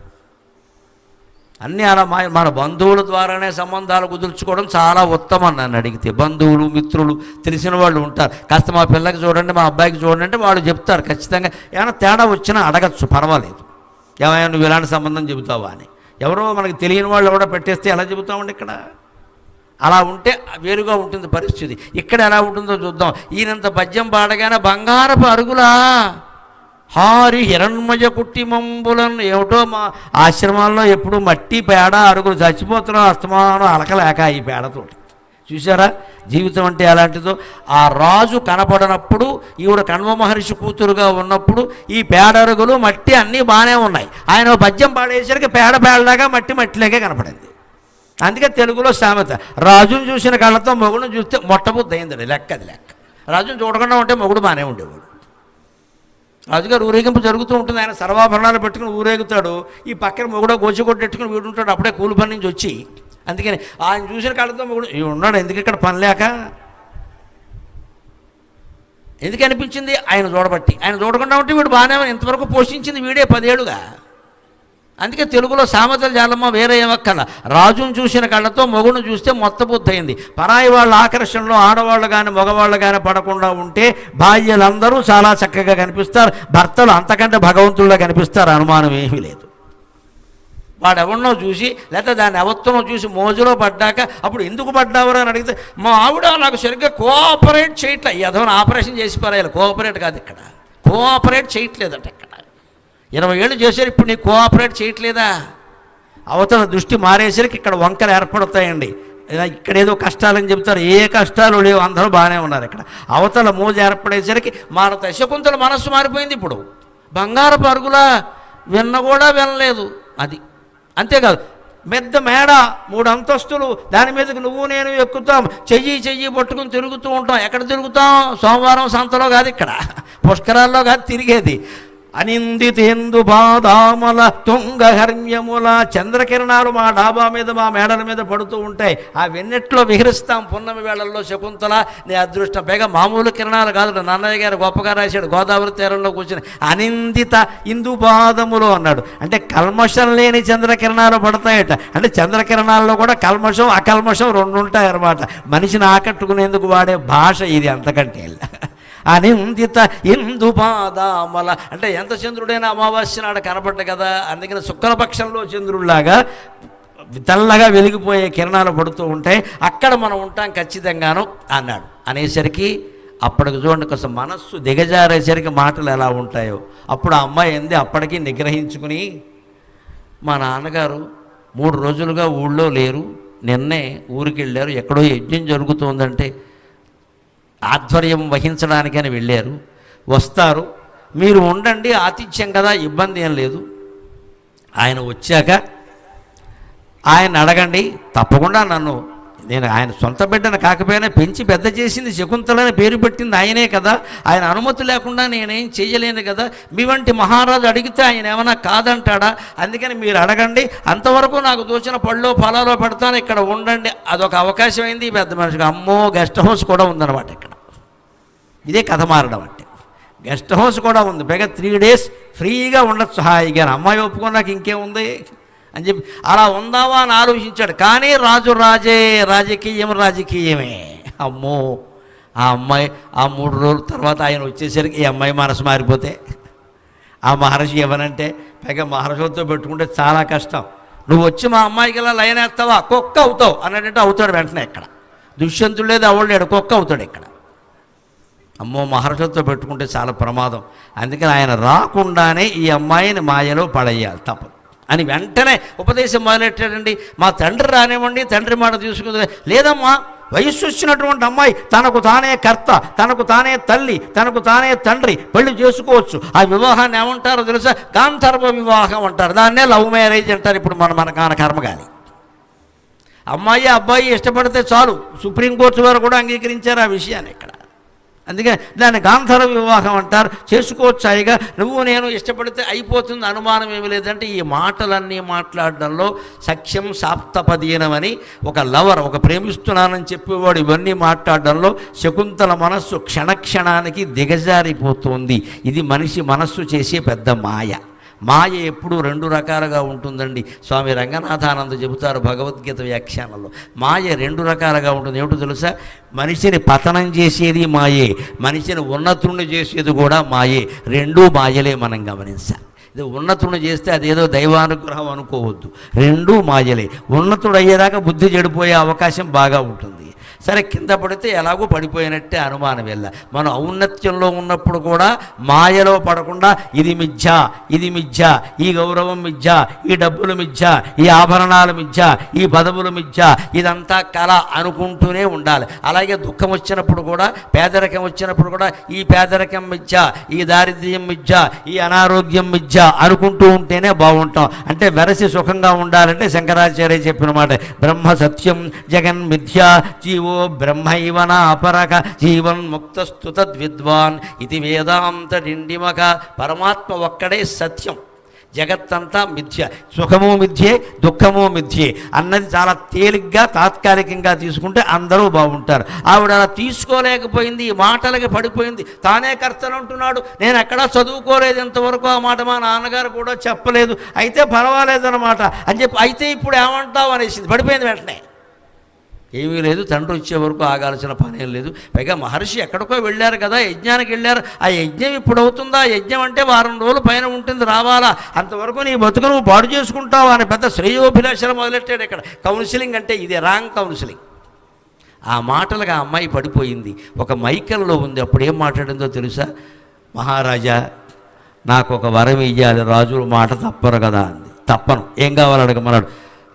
అన్నీ అలా మన బంధువుల ద్వారానే సంబంధాలు కుదుర్చుకోవడం చాలా ఉత్తమం. నన్ను అడిగితే బంధువులు మిత్రులు తెలిసిన వాళ్ళు ఉంటారు. కాస్త మా పిల్లకి చూడండి, మా అబ్బాయికి చూడండి అంటే వాళ్ళు చెప్తారు. ఖచ్చితంగా ఏమైనా తేడా వచ్చినా అడగచ్చు, పర్వాలేదు. ఏమైనా నువ్వు ఇలాంటి సంబంధం చెబుతావా అని. ఎవరో మనకి తెలియని వాళ్ళు ఎవడో పెట్టేస్తే ఎలా చెబుతామండి? ఇక్కడ అలా ఉంటే వేరుగా ఉంటుంది పరిస్థితి. ఇక్కడ ఎలా ఉంటుందో చూద్దాం. ఈయనంత పద్యం పాడగానే బంగారపు అరుగులా హారి హిరణ్మయ కుట్టిమంబులను. ఏమిటో మా ఆశ్రమాల్లో ఎప్పుడు మట్టి పేడ అరుగులు, చచ్చిపోతున్నాం అస్తమానం అలకలేక ఈ పేడతోటి. చూసారా జీవితం అంటే ఎలాంటిదో. ఆ రాజు కనపడనప్పుడు, ఈవిడ కణ్వ మహర్షి కూతురుగా ఉన్నప్పుడు ఈ పేడరుగులు మట్టి అన్నీ బాగానే ఉన్నాయి. ఆయన పద్యం పాడేసరికి పేడలాగా మట్టిలాగే కనపడింది. అందుకే తెలుగులో సామెత, రాజును చూసిన కళ్ళతో మొగుడును చూస్తే మొట్టబుద్ధి అయిందండి. లెక్క. రాజును చూడకుండా ఉంటే మొగుడు బాగానే ఉండేవాడు. రాజుగారు ఊరేగింపు జరుగుతూ ఉంటుంది, ఆయన సర్వాభరణాలు పెట్టుకుని ఊరేగుతాడు. ఈ పక్కన మొగుడో గోచికొట్టెట్టుకుని వీడుంటాడు అప్పుడే కూలి పని నుంచి వచ్చి. అందుకని ఆయన చూసిన కళ్ళతో మొగుడు ఉన్నాడు. ఎందుకు ఇక్కడ పని లేక? ఎందుకు అనిపించింది? ఆయన చూడబట్టి. ఆయన చూడకుండా ఉంటే వీడు బాగానే ఇంతవరకు పోషించింది వీడే 10 ఏళ్ళుగా. అందుకే తెలుగులో సామెతలు జాలమ్మ వేరే ఏమక్కల. రాజును చూసిన కళ్ళతో మొగుడును చూస్తే మొత్తబుద్ధి అయింది. పరాయి వాళ్ళ ఆకర్షణలో ఆడవాళ్ళు కానీ మగవాళ్ళు కానీ పడకుండా ఉంటే భార్యలందరూ చాలా చక్కగా కనిపిస్తారు, భర్తలు అంతకంటే భగవంతుల్లో కనిపిస్తారు, అనుమానం ఏమీ లేదు. వాడెవన్నో చూసి లేకపోతే దాన్ని ఎవరితోనో చూసి మోజులో పడ్డాక అప్పుడు ఎందుకు పడ్డావరా అని అడిగితే మా ఆవిడ నాకు సరిగ్గా కోఆపరేట్ చేయట్లే. ఏదైనా ఆపరేషన్ చేసి పరాయాలి, కోఆపరేట్ కాదు. ఇక్కడ కోఆపరేట్ చేయట్లేదట. ఇక్కడ 20 ఏళ్ళు చేశారు, ఇప్పుడు నీకు కోఆపరేట్ చేయట్లేదా? అవతల దృష్టి మారేసరికి ఇక్కడ వంకలు ఏర్పడతాయండి. ఇక్కడ ఏదో కష్టాలని చెబుతారు, ఏ కష్టాలు లేవు, అందరూ బాగానే ఉన్నారు. ఇక్కడ అవతల మోజు ఏర్పడేసరికి మన శకుంతల మనస్సు మారిపోయింది. ఇప్పుడు బంగారపు అరుగులా విన్న కూడా వినలేదు. అది అంతేకాదు, పెద్ద మేడ 3 అంతస్తులు, దాని మీదకి నువ్వు నేను ఎక్కుతాం, చెయ్యి పట్టుకుని తిరుగుతూ ఉంటాం. ఎక్కడ తిరుగుతాం? సోమవారం సంతలో కాదు, ఇక్కడ పుష్కరాల్లో కాదు తిరిగేది. అనిందితేందు పాదామల తుంగహర్మ్యముల. చంద్రకిరణాలు మా డాబా మీద మా మేడల మీద పడుతూ ఉంటాయి. ఆ వెన్నెట్లో విహరిస్తాం పున్నమి వేళల్లో. శకుంతల నీ అదృష్టం. పైగా మామూలు కిరణాలు కాదు. నాన్నయ్య గారు గొప్పగా రాశాడు, గోదావరి తీరంలో కూర్చుని అనిందిత ఇందు పాదములు అన్నాడు. అంటే కల్మషం లేని చంద్రకిరణాలు పడతాయట. అంటే చంద్రకిరణాల్లో కూడా కల్మషం అకల్మషం రెండు ఉంటాయన్నమాట. మనిషిని ఆకట్టుకునేందుకు వాడే భాష ఇది, అంతకంటే. అనిందిత ఇందు పాదామల అంటే ఎంత చంద్రుడైనా అమావాస్య నాడు కనపడ్డ కదా. అందుకని శుక్లపక్షంలో చంద్రుడిలాగా తెల్లగా వెలిగిపోయే కిరణాలు పడుతూ ఉంటాయి. అక్కడ మనం ఉంటాం ఖచ్చితంగాను అన్నాడు. అనేసరికి అప్పటికి చూడండి, కొంచెం మనస్సు దిగజారేసరికి మాటలు ఎలా ఉంటాయో. అప్పుడు ఆ అమ్మాయి ఏంది అప్పటికీ నిగ్రహించుకుని, మా నాన్నగారు 3 రోజులుగా ఊళ్ళో లేరు, నిన్నే ఊరికి వెళ్ళారు, ఎక్కడో యజ్ఞం జరుగుతుందంటే ఆధ్వర్యం వహించడానికని వెళ్ళారు, వస్తారు, మీరు ఉండండి, ఆతిథ్యం కదా, ఇబ్బంది ఏం లేదు. ఆయన వచ్చాక ఆయన అడగండి, తప్పకుండా నేను ఆయన సొంత బిడ్డను కాకపోయినా పెంచి పెద్ద చేసింది శకుంతలని పేరు పెట్టింది ఆయనే కదా, ఆయన అనుమతి లేకుండా నేనేం చేయలేను కదా. మీ వంటి మహారాజు అడిగితే ఆయన ఏమైనా కాదంటాడా? అందుకని మీరు అడగండి, అంతవరకు నాకు దోచిన పళ్ళో ఫలాలో పెడతాను, ఇక్కడ ఉండండి. అదొక అవకాశం అయింది పెద్ద మనిషికి. అమ్మో, గెస్ట్ హౌస్ కూడా ఉందన్నమాట ఇక్కడ. ఇదే కథ మారడం అంటే. గెస్ట్ హౌస్ కూడా ఉంది, పైగా 3 days ఫ్రీగా ఉండొచ్చు హాయిగా. అమ్మాయి ఒప్పుకున్నాక ఇంకేముంది అని చెప్పి అలా ఉందావా అని ఆలోచించాడు. కానీ రాజు రాజే, రాజకీయం రాజకీయమే. అమ్మో, ఆ అమ్మాయి ఆ 3 రోజుల తర్వాత ఆయన వచ్చేసరికి ఈ అమ్మాయి మనసు మారిపోతే, ఆ మహర్షి ఏమనంటే, పైగా మహర్షులతో పెట్టుకుంటే చాలా కష్టం. నువ్వు వచ్చి మా అమ్మాయికి ఇలా లైన్ వేస్తావా, కుక్క అవుతావు అన్నట్టు అవుతాడు వెంటనే. ఇక్కడ దుష్యంతుడు లేదు, అవలేడు, కుక్క అవుతాడు ఇక్కడ. అమ్మో, మహర్షులతో పెట్టుకుంటే చాలా ప్రమాదం. అందుకని ఆయన రాకుండానే ఈ అమ్మాయిని మాయలో పడేయాలి తప్పదు అని వెంటనే ఉపదేశం మొదలెట్టాడండి. మా తండ్రి రానివ్వండి, తండ్రి మాట తీసుకుంది. లేదమ్మా, వయస్సు వచ్చినటువంటి అమ్మాయి తనకు తానే కర్త, తనకు తానే తల్లి, తనకు తానే తండ్రి, పెళ్లి చేసుకోవచ్చు. ఆ వివాహాన్ని ఏమంటారో తెలుసా? గాంధర్వ వివాహం అంటారు. దాన్నే లవ్ మ్యారేజ్ అంటారు. ఇప్పుడు మన కర్మగాలి. అమ్మాయి అబ్బాయి ఇష్టపడితే చాలు, సుప్రీంకోర్టు వారు కూడా అంగీకరించారు ఆ విషయాన్ని ఇక్కడ. అందుకే దాన్ని గాంధర్వ వివాహం అంటారు. చేసుకోవచ్చు హాయిగా, నువ్వు నేను ఇష్టపడితే అయిపోతుంది, అనుమానం ఏమి లేదంటే. ఈ మాటలన్నీ మాట్లాడడంలో సఖ్యం సాప్తపదీనమని ఒక లవర్, ఒక ప్రేమిస్తున్నానని చెప్పేవాడు ఇవన్నీ మాట్లాడడంలో శకుంతల మనస్సు క్షణక్షణానికి దిగజారిపోతుంది. ఇది మనిషి మనస్సు చేసే పెద్ద మాయ. మాయ ఎప్పుడూ 2 రకాలుగా ఉంటుందండి. స్వామి రంగనాథానంద చెబుతారు భగవద్గీత వ్యాఖ్యానంలో. మాయ 2 రకాలుగా ఉంటుంది. ఏమిటో తెలుసా? మనిషిని పతనం చేసేది మాయే, మనిషిని ఉన్నతుణ్ణి చేసేది కూడా మాయే. 2 మాయలే మనం గమనించాలి. ఇది ఉన్నతుడు చేస్తే అదేదో దైవానుగ్రహం అనుకోవద్దు, 2 మాయలే. ఉన్నతుడు అయ్యేదాకా బుద్ధి చెడిపోయే అవకాశం బాగా ఉంటుంది. సరే, కింద పడితే ఎలాగో పడిపోయినట్టే అనుమానం వెళ్ళ. మనం ఔన్నత్యంలో ఉన్నప్పుడు కూడా మాయలో పడకుండా ఇది మిథ్య, ఇది మిథ్య, ఈ గౌరవం మిథ్య, ఈ డబ్బులు మిథ్య, ఈ ఆభరణాలు మిథ్య, ఈ పదవులు మిథ్య, ఇదంతా కళ అనుకుంటూనే ఉండాలి. అలాగే దుఃఖం వచ్చినప్పుడు కూడా, పేదరికం వచ్చినప్పుడు కూడా ఈ పేదరికం మిథ్య, ఈ దారిద్ర్యం మిథ్య, ఈ అనారోగ్యం మిథ్య అనుకుంటూ ఉంటేనే బాగుంటాం. అంటే వెరసి సుఖంగా ఉండాలంటే శంకరాచార్య చెప్పిన మాట, బ్రహ్మ సత్యం జగన్ మిథ్య జీవో బ్రహ్మైవ నాపరక జీవన్ ముక్తస్తు తద్విద్వాన్ ఇది వేదాంత డిండిమక. పరమాత్మ ఒక్కడే సత్యం, జగత్తంతా మిథ్య. సుఖము మిథ్యే, దుఃఖము మిథ్యే అన్నది చాలా తేలిగ్గా తాత్కాలికంగా తీసుకుంటే అందరూ బాగుంటారు. ఆవిడ అలా తీసుకోలేకపోయింది, ఈ మాటలకి పడిపోయింది. తానే కర్తను అంటున్నాడు, నేను ఎక్కడా చదువుకోలేదు ఇంతవరకు, ఆ మాట మా నాన్నగారు కూడా చెప్పలేదు, అయితే పర్వాలేదన్నమాట అని చెప్పి, అయితే ఇప్పుడు ఏమంటావు అనేసింది. పడిపోయింది వెంటనే. ఏమీ లేదు, తండ్రి వచ్చే వరకు ఆగాల్సిన పనేం లేదు. పైగా మహర్షి ఎక్కడికో వెళ్ళారు కదా, యజ్ఞానికి వెళ్ళారు. ఆ యజ్ఞం ఇప్పుడు అవుతుందా? యజ్ఞం అంటే 1 వారం రోజుల పైన ఉంటుంది, రావాలా? అంతవరకు నీ బతుకు నువ్వు పాడు చేసుకుంటావు అని పెద్ద శ్రేయోభిలాషలు మొదలెట్టాడు ఇక్కడ. కౌన్సిలింగ్ అంటే ఇది రాంగ్ కౌన్సిలింగ్. ఆ మాటలకు ఆ అమ్మాయి పడిపోయింది. ఒక మైకంలో ఉంది. అప్పుడు ఏం మాట్లాడిందో తెలుసా? మహారాజా, నాకు ఒక వరం ఇయ్యాలి, రాజుల మాట తప్పరు కదా అంది. తప్పను, ఏం కావాలి అడగమన్నాడు.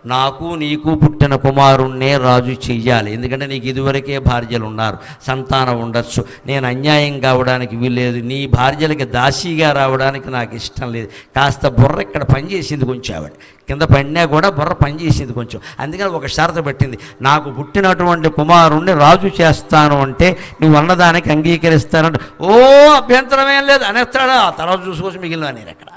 నాకు నీకు పుట్టిన కుమారుణ్ణే రాజు చెయ్యాలి, ఎందుకంటే నీకు ఇదివరకే భార్యలు ఉన్నారు, సంతానం ఉండొచ్చు, నేను అన్యాయం కావడానికి వీల్లేదు, నీ భార్యలకి దాసీగా రావడానికి నాకు ఇష్టం లేదు. కాస్త బుర్ర ఇక్కడ పనిచేసింది కొంచెం, ఆవిడ కింద పడినా కూడా బుర్ర పనిచేసింది కొంచెం. అందుకని ఒక షరతు పెట్టింది, నాకు పుట్టినటువంటి కుమారుణ్ణి రాజు చేస్తాను అంటే నువ్వు అన్నదానికి అంగీకరిస్తానంటే ఓ అభ్యంతరమేం లేదు అనేస్తాడు. ఆ తర్వాత చూసుకోవచ్చు మిగిలిన నేను ఎక్కడ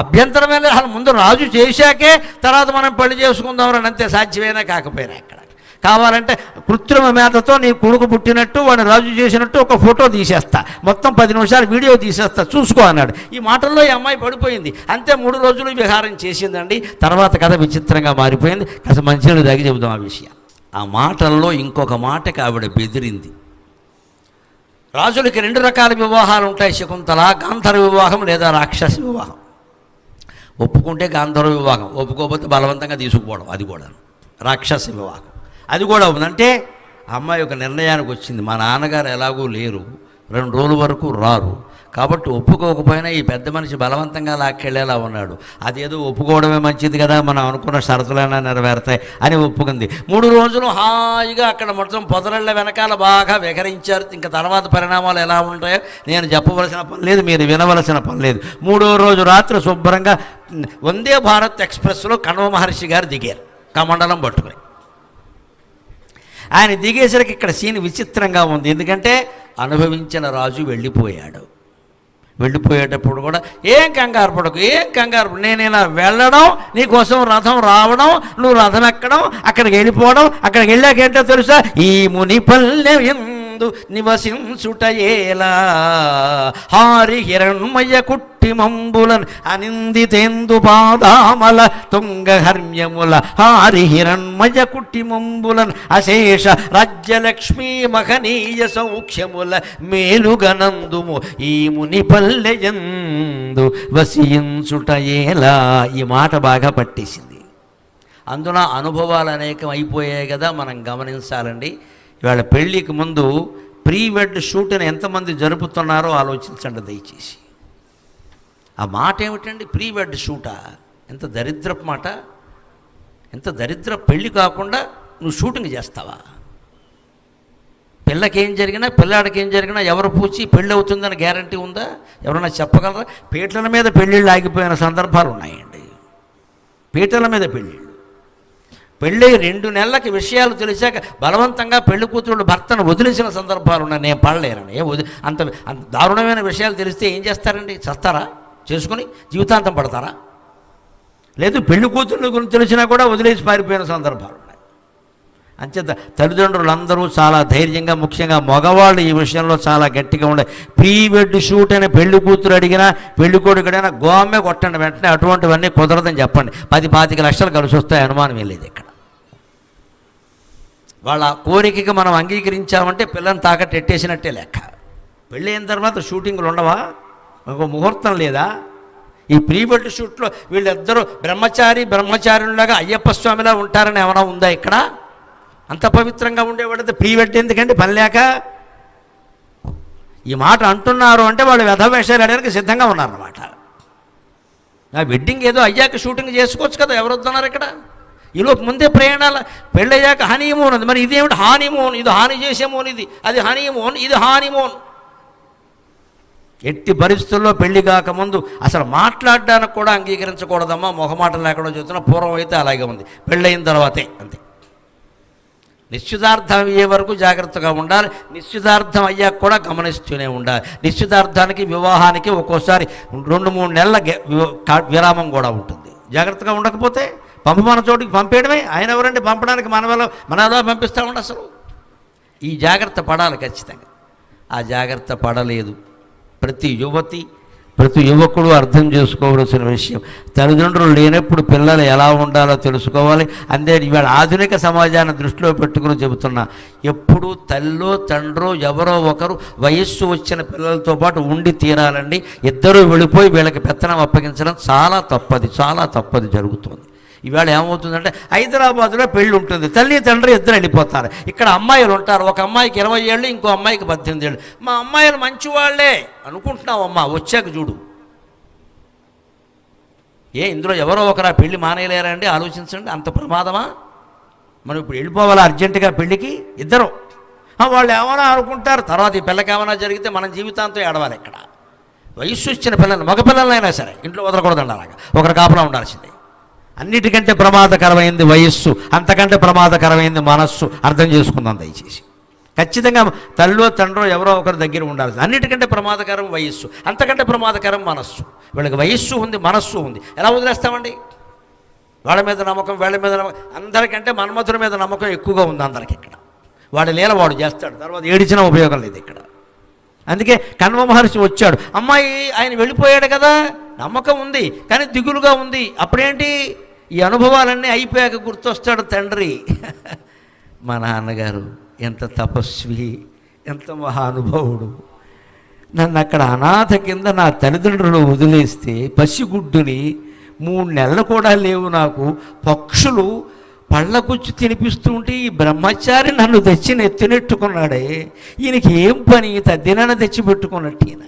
అభ్యంతరమే లేదు. అసలు ముందు రాజు చేశాకే తర్వాత మనం పెళ్లి చేసుకుందామని అంతే, సాధ్యమైనా కాకపోయినా. ఎక్కడ కావాలంటే కృత్రిమ మేతతో నీ కొడుకు పుట్టినట్టు వాడిని రాజు చేసినట్టు ఒక ఫోటో తీసేస్తా, మొత్తం 10 నిమిషాలు వీడియో తీసేస్తా, చూసుకో అన్నాడు. ఈ మాటల్లో ఈ అమ్మాయి పడిపోయింది. అంతే 3 రోజులు విహారం చేసిందండి. తర్వాత కథ విచిత్రంగా మారిపోయింది. కాస్త మంచినీళ్ళు తాగి చెబుదాం ఆ విషయం. ఆ మాటల్లో ఇంకొక మాటకి ఆవిడ బెదిరింది. రాజులకి 2 రకాల వివాహాలు ఉంటాయి, శకుంతల, గాంధర్వ వివాహం లేదా రాక్షస వివాహం. ఒప్పుకుంటే గాంధర్వ వివాహం, ఒప్పుకోకపోతే బలవంతంగా తీసుకుపోవడం, అది కూడా రాక్షస వివాహం. అది కూడా ఉందంటే అమ్మాయి ఒక నిర్ణయానికి వచ్చింది, మా నాన్నగారు ఎలాగూ లేరు, 2 రోజుల వరకు రారు, కాబట్టి ఒప్పుకోకపోయినా ఈ పెద్ద మనిషి బలవంతంగా లాక్కెళ్ళేలా ఉన్నాడు, అదేదో ఒప్పుకోవడమే మంచిది కదా, మనం అనుకున్న షరతులైనా నెరవేరుతాయి అని ఒప్పుకుంది. 3 రోజులు హాయిగా అక్కడ మొత్తం పొదరళ్ళ వెనకాల బాగా విహరించారు. ఇంకా తర్వాత పరిణామాలు ఎలా ఉంటాయో నేను చెప్పవలసిన పని లేదు, మీరు వినవలసిన పని లేదు. 3వ రోజు రాత్రి శుభ్రంగా వందే భారత్ ఎక్స్ప్రెస్లో కణవ మహర్షి గారు దిగారు, కమండలం పట్టుకుని. ఆయన దిగేసరికి ఇక్కడ సీన్ విచిత్రంగా ఉంది, ఎందుకంటే అనుభవించిన రాజు వెళ్ళిపోయాడు. వెళ్ళిపోయేటప్పుడు కూడా ఏం కంగారు పడకు, ఏం కంగారు పడు, నేను ఇలా వెళ్ళడం, నీకోసం రథం రావడం, నువ్వు రథం ఎక్కడం, అక్కడికి వెళ్ళిపోవడం, అక్కడికి వెళ్ళాకేంటో తెలుసా, ఈ మునిపల్లె నివసించుటయేలా హారి హిరణ్మయ కుట్టిమంబులన్ అనిందితేందు పాదామల తుంగహర్మ్యముల హారి హిరణ్మయ కుట్టిమంబులన్ అశేష రాజ్యలక్ష్మీ మహనీయ సౌఖ్యముల మేలుగనందుము ఈ మునిపల్లెయందు వసించుటయేలా. ఈ మాట బాగా పట్టేసింది. అందున అనుభవాలు అనేకం అయిపోయాయి కదా, మనం గమనించాలండి. ఇవాళ పెళ్ళికి ముందు ప్రీ వెడ్ షూట్ని ఎంతమంది జరుపుతున్నారో ఆలోచించండి దయచేసి. ఆ మాట ఏమిటండి, ప్రీ వెడ్ షూటా? ఎంత దరిద్రపు మాట, ఎంత దరిద్ర. పెళ్ళి కాకుండా నువ్వు షూటింగ్ చేస్తావా? పిల్లకేం జరిగినా పిల్లాడికి ఏం జరిగినా ఎవరు పూచి పెళ్ళి అవుతుందని గ్యారంటీ ఉందా? ఎవరైనా చెప్పగలరా? పీటల మీద పెళ్ళిళ్ళు ఆగిపోయిన సందర్భాలు ఉన్నాయండి. పీటల మీద పెళ్ళిళ్ళు, పెళ్ళి 2 నెలలకి విషయాలు తెలిసాక బలవంతంగా పెళ్లి కూతురు భర్తను వదిలేసిన సందర్భాలు ఉన్నాయి. నేను పడలేనని అంత దారుణమైన విషయాలు తెలిస్తే ఏం చేస్తారండి? చస్తారా? చేసుకుని జీవితాంతం పడతారా? లేదు, పెళ్లి కూతుర్ల గురించి తెలిసినా కూడా వదిలేసి పారిపోయిన సందర్భాలు ఉన్నాయి. అంచేత తల్లిదండ్రులందరూ చాలా ధైర్యంగా, ముఖ్యంగా మగవాళ్ళు ఈ విషయంలో చాలా గట్టిగా ఉండే. ప్రీ వెడ్ షూట్ అని పెళ్లి కూతురు అడిగినా పెళ్లి కొడుకు అడిగినా గోమే కొట్టండి వెంటనే, అటువంటివన్నీ కుదరదని చెప్పండి. 10-25 లక్షలు కలిసి వస్తాయి, అనుమానం లేదు. ఇక్కడ వాళ్ళ కోరికకి మనం అంగీకరించామంటే పిల్లని తాకట్టు ఎట్టేసినట్టే లెక్క. పెళ్ళి అయిన తర్వాత షూటింగ్లు ఉండవా? ఒక ముహూర్తం లేదా? ఈ ప్రీ వెడ్ షూట్లో వీళ్ళిద్దరూ బ్రహ్మచారులాగా అయ్యప్ప స్వామిలా ఉంటారని ఏమైనా ఉందా ఇక్కడ? అంత పవిత్రంగా ఉండేవాడితే ప్రీ వెడ్ ఎందుకండి, పని లేక? ఈ మాట అంటున్నారు అంటే వాళ్ళు వ్యధవేషాలు ఆడడానికి సిద్ధంగా ఉన్నారన్నమాట. ఆ వెడ్డింగ్ ఏదో అయ్యాక షూటింగ్ చేసుకోవచ్చు కదా, ఎవరు వస్తున్నారు ఇక్కడ? ఈలోపు ముందే ప్రయాణాలు, పెళ్ళయ్యాక హనీమూన్ ఉంది. మరి ఇదేమిటి హానీమూన్? ఇది హాని చేసేమోన్, అది హనీమూన్, ఇది హానీమూన్. ఎట్టి పరిస్థితుల్లో పెళ్లి కాకముందు అసలు మాట్లాడడానికి కూడా అంగీకరించకూడదమ్మా. మొహమాటం లేకుండా చెప్తున్నా, పూర్వం అయితే అలాగే ఉంది. పెళ్ళయిన తర్వాతే అంతే. నిశ్చితార్థం అయ్యే వరకు జాగ్రత్తగా ఉండాలి, నిశ్చితార్థం అయ్యాక కూడా గమనిస్తూనే ఉండాలి. నిశ్చితార్థానికి వివాహానికి ఒక్కోసారి 2-3 నెలల విరామం కూడా ఉంటుంది. జాగ్రత్తగా ఉండకపోతే పంపమన్న చోటికి పంపేయడమే. ఆయన ఎవరండి పంపడానికి? మన ఎలా పంపిస్తామండి అసలు? ఈ జాగ్రత్త పడాలి ఖచ్చితంగా. ఆ జాగ్రత్త పడలేదు ప్రతి యువతి, ప్రతి యువకుడు అర్థం చేసుకోవలసిన విషయం. తల్లిదండ్రులు లేనప్పుడు పిల్లలు ఎలా ఉండాలో తెలుసుకోవాలి. అంతే ఇవాళ ఆధునిక సమాజాన్ని దృష్టిలో పెట్టుకుని చెబుతున్నా, ఎప్పుడూ తల్లో తండ్రో ఎవరో ఒకరు వయస్సు వచ్చిన పిల్లలతో పాటు ఉండి తీరాలండి. ఇద్దరూ వెళ్ళిపోయి వీళ్ళకి పెత్తనం అప్పగించడం చాలా తప్పది జరుగుతుంది. ఇవాళ ఏమవుతుందంటే హైదరాబాద్లో పెళ్ళి ఉంటుంది, తల్లి తండ్రి ఇద్దరు వెళ్ళిపోతారు. ఇక్కడ అమ్మాయిలు ఉంటారు, ఒక అమ్మాయికి 20 ఏళ్ళు, ఇంకో అమ్మాయికి 18 ఏళ్ళు. మా అమ్మాయిలు మంచివాళ్లే అనుకుంటున్నావమ్మా, వచ్చాక చూడు. ఇందులో ఎవరో ఒకరు ఆ పెళ్లి మానేయలేరండి? ఆలోచించండి, అంత ప్రమాదమా? మనం ఇప్పుడు వెళ్ళిపోవాలా అర్జెంటుగా పెళ్ళికి? ఇద్దరు వాళ్ళు ఏమైనా అనుకుంటారు, తర్వాత ఈ పిల్లకి ఏమైనా జరిగితే మనం జీవితాంతం ఏడవాలి. ఇక్కడ వయస్సు వచ్చిన పిల్లలు, మగ పిల్లలైనా సరే ఇంట్లో వదలకూడదండి, అలాగా ఒకరి కాపలా ఉండాల్సిందే. అన్నిటికంటే ప్రమాదకరమైంది వయస్సు, అంతకంటే ప్రమాదకరమైంది మనస్సు. అర్థం చేసుకుందాం దయచేసి. ఖచ్చితంగా తల్లిలో తండ్రో ఎవరో ఒకరి దగ్గర ఉండాల్సింది. అన్నిటికంటే ప్రమాదకరం వయస్సు, అంతకంటే ప్రమాదకరం మనస్సు. వీళ్ళకి వయస్సు ఉంది, మనస్సు ఉంది, ఎలా వదిలేస్తామండి? వాళ్ళ మీద నమ్మకం, వీళ్ళ మీద నమ్మకం. అందరికంటే మన్మధుడి మీద నమ్మకం ఎక్కువగా ఉంది అందరికి. ఇక్కడ వాడి లీల వాడు చేస్తాడు, తర్వాత ఏడిచిన ఉపయోగం లేదు ఇక్కడ. అందుకే కణ్వ మహర్షి వచ్చాడు, అమ్మాయి ఆయన వెళ్ళిపోయాడు కదా, నమ్మకం ఉంది కానీ దిగులుగా ఉంది. అప్పుడేంటి, ఈ అనుభవాలన్నీ అయిపోయాక గుర్తొస్తాడు తండ్రి. మా నాన్నగారు ఎంత తపస్వి, ఎంత మహానుభావుడు. నన్ను అక్కడ అనాథ కింద నా తల్లిదండ్రులు వదిలేస్తే, పసిగుడ్డుని 3 నెలలు కూడా లేవు నాకు, పక్షులు పళ్ళకొచ్చి తినిపిస్తూ ఉంటే ఈ బ్రహ్మచారి నన్ను తెచ్చి నెత్తినెట్టుకున్నాడే, ఈయనకి ఏం పని, తద్దినాన్ని తెచ్చిపెట్టుకున్నట్టు ఈయన.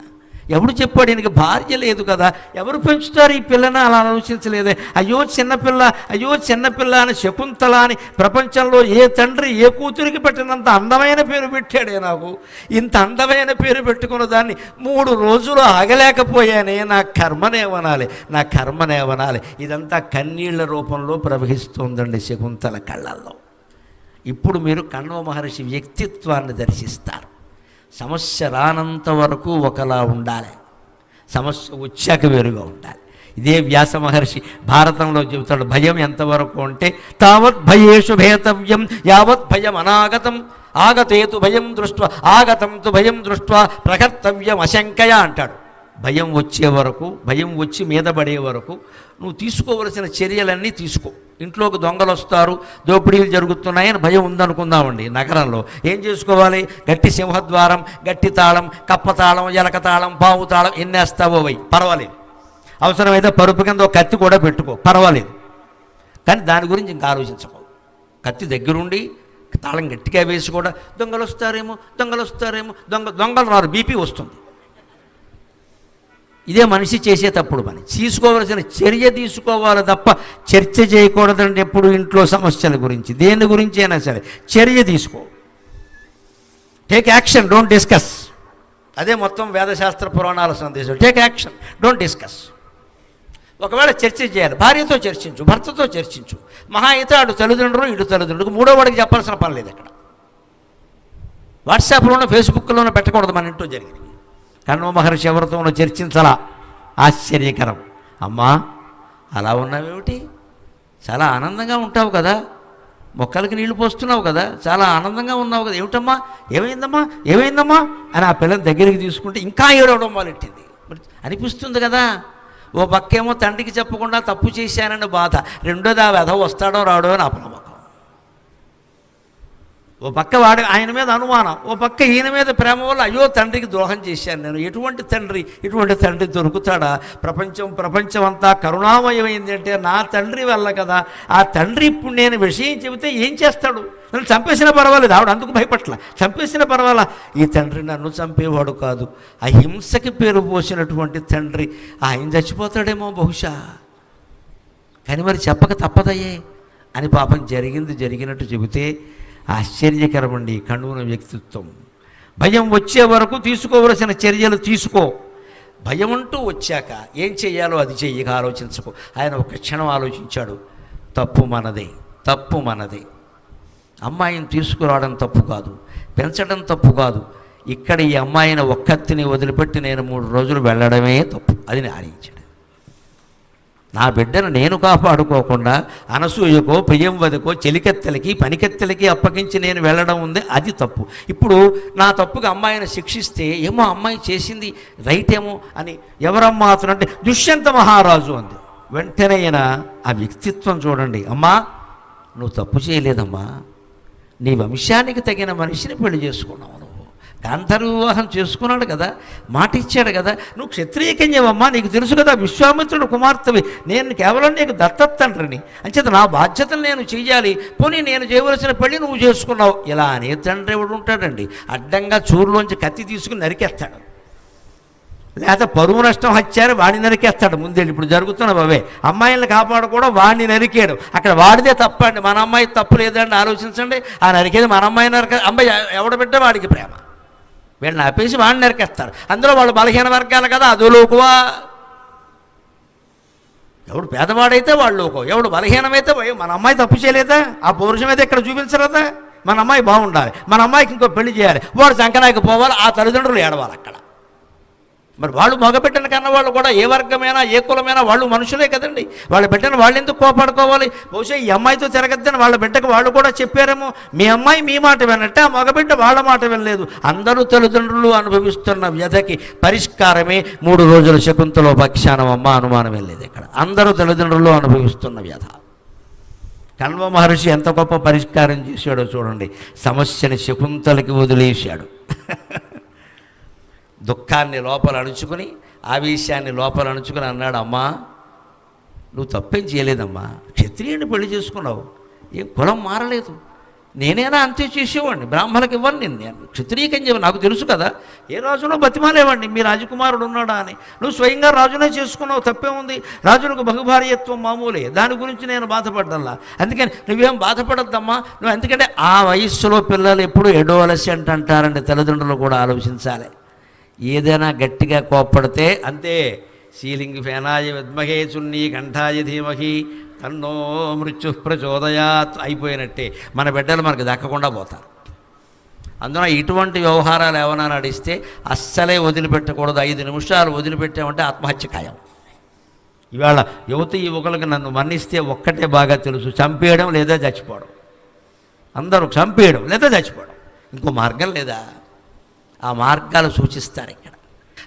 ఎవడు చెప్పాడు? ఈయనకి భార్య లేదు కదా, ఎవరు పెంచుతారు ఈ పిల్లని? అలా ఆలోచించలేదే. అయ్యో చిన్నపిల్ల, అయ్యో చిన్నపిల్ల అని శకుంతల అని ప్రపంచంలో ఏ తండ్రి ఏ కూతురికి పెట్టినంత అందమైన పేరు పెట్టాడే నాకు. ఇంత అందమైన పేరు పెట్టుకున్న దాన్ని 3 రోజులు ఆగలేకపోయానే, నా కర్మనేవనాలి, నా కర్మనేవనాలి. ఇదంతా కన్నీళ్ల రూపంలో ప్రవహిస్తుందండి శకుంతల కళ్ళల్లో. ఇప్పుడు మీరు కణ్వ మహర్షి వ్యక్తిత్వాన్ని దర్శిస్తారు. సమస్య రానంత వరకు ఒకలా ఉండాలి, సమస్య వచ్చాక వేరుగా ఉండాలి. ఇదే వ్యాస మహర్షి భారతంలో చెబుతాడు. భయం ఎంతవరకు అంటే, తావత్ భయేషు భేతవ్యం యావత్ భయం అనాగతం, ఆగతేతు భయం దృష్ట్వా ఆగతం తు భయం దృష్ట్వా ప్రకర్తవ్యం అశంకయ అంటాడు. భయం వచ్చే వరకు, భయం వచ్చి మీద పడే వరకు నువ్వు తీసుకోవలసిన చర్యలన్నీ తీసుకో. ఇంట్లోకి దొంగలు వస్తారు, దోపిడీలు జరుగుతున్నాయని భయం ఉందనుకుందామండి. నగరంలో ఏం చేసుకోవాలి? గట్టి సింహద్వారం, గట్టి తాళం, కప్పతాళం, ఎలక తాళం, పావు తాళం ఎన్నేస్తావో వై, పర్వాలేదు. అవసరమైతే పరుపు కింద ఒక కత్తి కూడా పెట్టుకో, పర్వాలేదు. కానీ దాని గురించి ఇంకా ఆలోచించకో. కత్తి దగ్గరుండి తాళం గట్టిగా వేసి కూడా దొంగలు వస్తారేమో, దొంగలు వస్తారేమో, దొంగలు రారు, బీపీ వస్తుంది. ఇదే మనిషి చేసే తప్పుడు పని. తీసుకోవలసిన చర్య తీసుకోవాలి తప్ప చర్చ చేయకూడదండి ఎప్పుడు. ఇంట్లో సమస్యల గురించి, దేని గురించి అయినా సరే చర్య తీసుకో. Take action, don't discuss. అదే మొత్తం వేదశాస్త్ర పురాణాల సందేశం. Take action, don't discuss. ఒకవేళ చర్చ చేయాలి, భార్యతో చర్చించు, భర్తతో చర్చించు. మహా అయితే అటు తల్లిదండ్రులు ఇటు తల్లిదండ్రులకు, మూడో వాడికి చెప్పాల్సిన పని లేదు అక్కడ. వాట్సాప్లోనూ ఫేస్బుక్లోనూ పెట్టకూడదు మన ఇంట్లో జరిగింది. కణ్వ మహర్షి ఎవరితోనో చర్చించాలా, ఆశ్చర్యకరం. అమ్మా అలా ఉన్నావేమిటి, చాలా ఆనందంగా ఉంటావు కదా, మొక్కలకి నీళ్లు పోస్తున్నావు కదా, చాలా ఆనందంగా ఉన్నావు కదా, ఏమిటమ్మా, ఏమైందమ్మా, ఏమైందమ్మా అని ఆ పిల్లని దగ్గరికి తీసుకుంటే ఇంకా ఏడవడం మొదలెట్టింది. అనిపిస్తుంది కదా. ఓ పక్కేమో తండ్రికి చెప్పకుండా తప్పు చేశానని బాధ, రెండోది ఆ వెధవ వస్తాడో రాడో అని అపనమ్మకం. ఓ పక్క వాడి ఆయన మీద అనుమానం, ఓ పక్క ఈయన మీద ప్రేమ వల్ల అయ్యో తండ్రికి ద్రోహం చేశాను నేను. ఎటువంటి తండ్రి, ఇటువంటి తండ్రి దొరుకుతాడా? ప్రపంచం అంతా కరుణామయమైంది అంటే నా తండ్రి వల్ల కదా. ఆ తండ్రి ఇప్పుడు నేను విషయం చెబితే ఏం చేస్తాడు? నన్ను చంపేసినా పర్వాలేదు, ఆవిడ అందుకు భయపట్ల, చంపేసినా పర్వాలా. ఈ తండ్రి నన్ను చంపేవాడు కాదు, ఆ హింసకి పేరు పోసినటువంటి తండ్రి, ఆయన చచ్చిపోతాడేమో బహుశా. కానీ మరి చెప్పక తప్పదయ్యే అని పాపం జరిగినట్టు చెబితే ఆశ్చర్యకరమండి కణువున వ్యక్తిత్వం. భయం వచ్చే వరకు తీసుకోవలసిన చర్యలు తీసుకో. భయం అంటూ వచ్చాక ఏం చెయ్యాలో అది చెయ్యక ఆలోచించుకో. ఆయన ఒక క్షణం ఆలోచించాడు, తప్పు మనదే, తప్పు మనదే. అమ్మాయిని తీసుకురావడం తప్పు కాదు, పెంచడం తప్పు కాదు. ఇక్కడ ఈ అమ్మాయిని ఒక్కత్తిని వదిలిపెట్టి నేను 3 రోజులు వెళ్ళడమే తప్పు. అది ఆలోచించాడు. నా బిడ్డను నేను కాపాడుకోకుండా అనసూయకో, ప్రియంవదకో, చెలికెత్తెలకి, పనికెత్తెలకి అప్పగించి నేను వెళ్ళడం ఉంది, అది తప్పు. ఇప్పుడు నా తప్పుగా అమ్మాయిని శిక్షిస్తే ఏమో అమ్మాయి చేసింది రైట్ ఏమో అని ఎవరమ్మా అతను అంటే దుష్యంత మహారాజు అంది. వెంటనే ఆ వ్యక్తిత్వం చూడండి. అమ్మా నువ్వు తప్పు చేయలేదమ్మా, నీ వంశానికి తగిన మనిషిని పెళ్లి చేసుకున్నావు. నువ్వు గాంధర్వ వివాహం చేసుకున్నాడు కదా, మాట ఇచ్చాడు కదా, నువ్వు క్షత్రియ కన్యవమ్మా, నీకు తెలుసు కదా విశ్వామిత్రుడు కుమార్తెవి, నేను కేవలం నీకు దత్తత తండ్రిని, అంచేత నా బాధ్యతలు నేను చెయ్యాలి, పోనీ నేను చేయవలసిన పెళ్లి నువ్వు చేసుకున్నావు. ఇలా అనే తండ్రి ఎవడు ఉంటాడండి? అడ్డంగా చూరులోంచి కత్తి తీసుకుని నరికేస్తాడు. లేకపోతే పరువు నష్టం హత్యారు వాడిని నరికేస్తాడు ముందెళ్ళి. ఇప్పుడు జరుగుతున్న అవే. అమ్మాయిలను కాపాడుకోవడం, వాడిని నరికేయడం. అక్కడ వాడిదే తప్పండి, మన అమ్మాయి తప్పు లేదండి. ఆలోచించండి, ఆ నరికేది మన అమ్మాయి అమ్మాయి ఎవడ బిడ్డ వాడికి ప్రేమ, వీళ్ళని ఆపేసి వాడిని నరికేస్తారు. అందులో వాళ్ళు బలహీన వర్గాలు కదా, అధోలోకువా. ఎవడు పేదవాడైతే వాళ్ళు లోకం, ఎవడు బలహీనమైతే మన అమ్మాయి తప్పు చేయలేదా, ఆ పౌరుషం అయితే ఇక్కడ చూపించలేదా. మన అమ్మాయి బాగుండాలి, మన అమ్మాయికి ఇంకో పెళ్లి చేయాలి, వాడు సంకనాకి పోవాలి, ఆ తల్లిదండ్రులు ఏడవాలి అక్కడ. మరి వాళ్ళు మగబిడ్డను కన్న వాళ్ళు కూడా ఏ వర్గమైనా ఏ కులమైనా వాళ్ళు మనుషులే కదండి. వాళ్ళ బిడ్డను వాళ్ళు ఎందుకు కోపాడుకోవాలి. బహుశా ఈ అమ్మాయితో తిరగద్దని వాళ్ళ బిడ్డకు వాళ్ళు కూడా చెప్పారేమో. మీ అమ్మాయి మీ మాట వినట్టే, ఆ మగబిడ్డ వాళ్ళ మాట వినలేదు. అందరూ తల్లిదండ్రులు అనుభవిస్తున్న వ్యధకి పరిష్కారమే 3 రోజుల శకుంతలోపాఖ్యానం. అమ్మ అనుమానం వెళ్ళేది ఇక్కడ. అందరూ తల్లిదండ్రులు అనుభవిస్తున్న వ్యధ. కణ్వ మహర్షి ఎంత గొప్ప పరిష్కారం చేశాడో చూడండి. సమస్యని శకుంతలకి వదిలేశాడు. దుఃఖాన్ని లోపల అణుచుకుని, ఆవేశాన్ని లోపల అణుచుకుని అన్నాడు, అమ్మా నువ్వు తప్పేం చేయలేదమ్మా, క్షత్రియుని పెళ్లి చేసుకున్నావు, ఏం కులం మారలేదు. నేనేనా అంతే చేసేవాడిని, బ్రాహ్మణులకు ఇవ్వను నేను క్షత్రియకం చెప్పి నాకు తెలుసు కదా. ఏ రాజునో బతిమాలేవాడిని, మీ రాజకుమారుడు ఉన్నాడా అని. నువ్వు స్వయంగా రాజునే చేసుకున్నావు, తప్పే ఉంది. రాజులకు బహుభార్యత్వం మామూలే, దాని గురించి నేను బాధపడ్డల్లా. అందుకని నువ్వేం బాధపడద్దమ్మా. నువ్వు ఎందుకంటే ఆ వయస్సులో పిల్లలు ఎప్పుడు ఎడోలసెంట్ అంటారండి. తల్లిదండ్రులు కూడా ఆలోచించాలి. ఏదైనా గట్టిగా కోప్పడితే అంతే. సీలింగ్ ఫేనాయ విద్మహే చున్నీ కంఠాయ ధీమహి తన్నో మృత్యు ప్రచోదయాత్ అయిపోయినట్టే. మన బిడ్డలు మనకు దక్కకుండా పోతారు. అందున ఇటువంటి వ్యవహారాలు ఏమైనా నడిస్తే అస్సలే వదిలిపెట్టకూడదు. 5 నిమిషాలు వదిలిపెట్టామంటే ఆత్మహత్య ఖాయం. ఇవాళ యువకులకు నన్ను మన్నిస్తే ఒక్కటే బాగా తెలుసు, చంపేయడం లేదా చచ్చిపోవడం. అందరూ చంపేయడం లేదా చచ్చిపోవడం, ఇంకో మార్గం లేదా. ఆ మార్గాలు సూచిస్తారు ఇక్కడ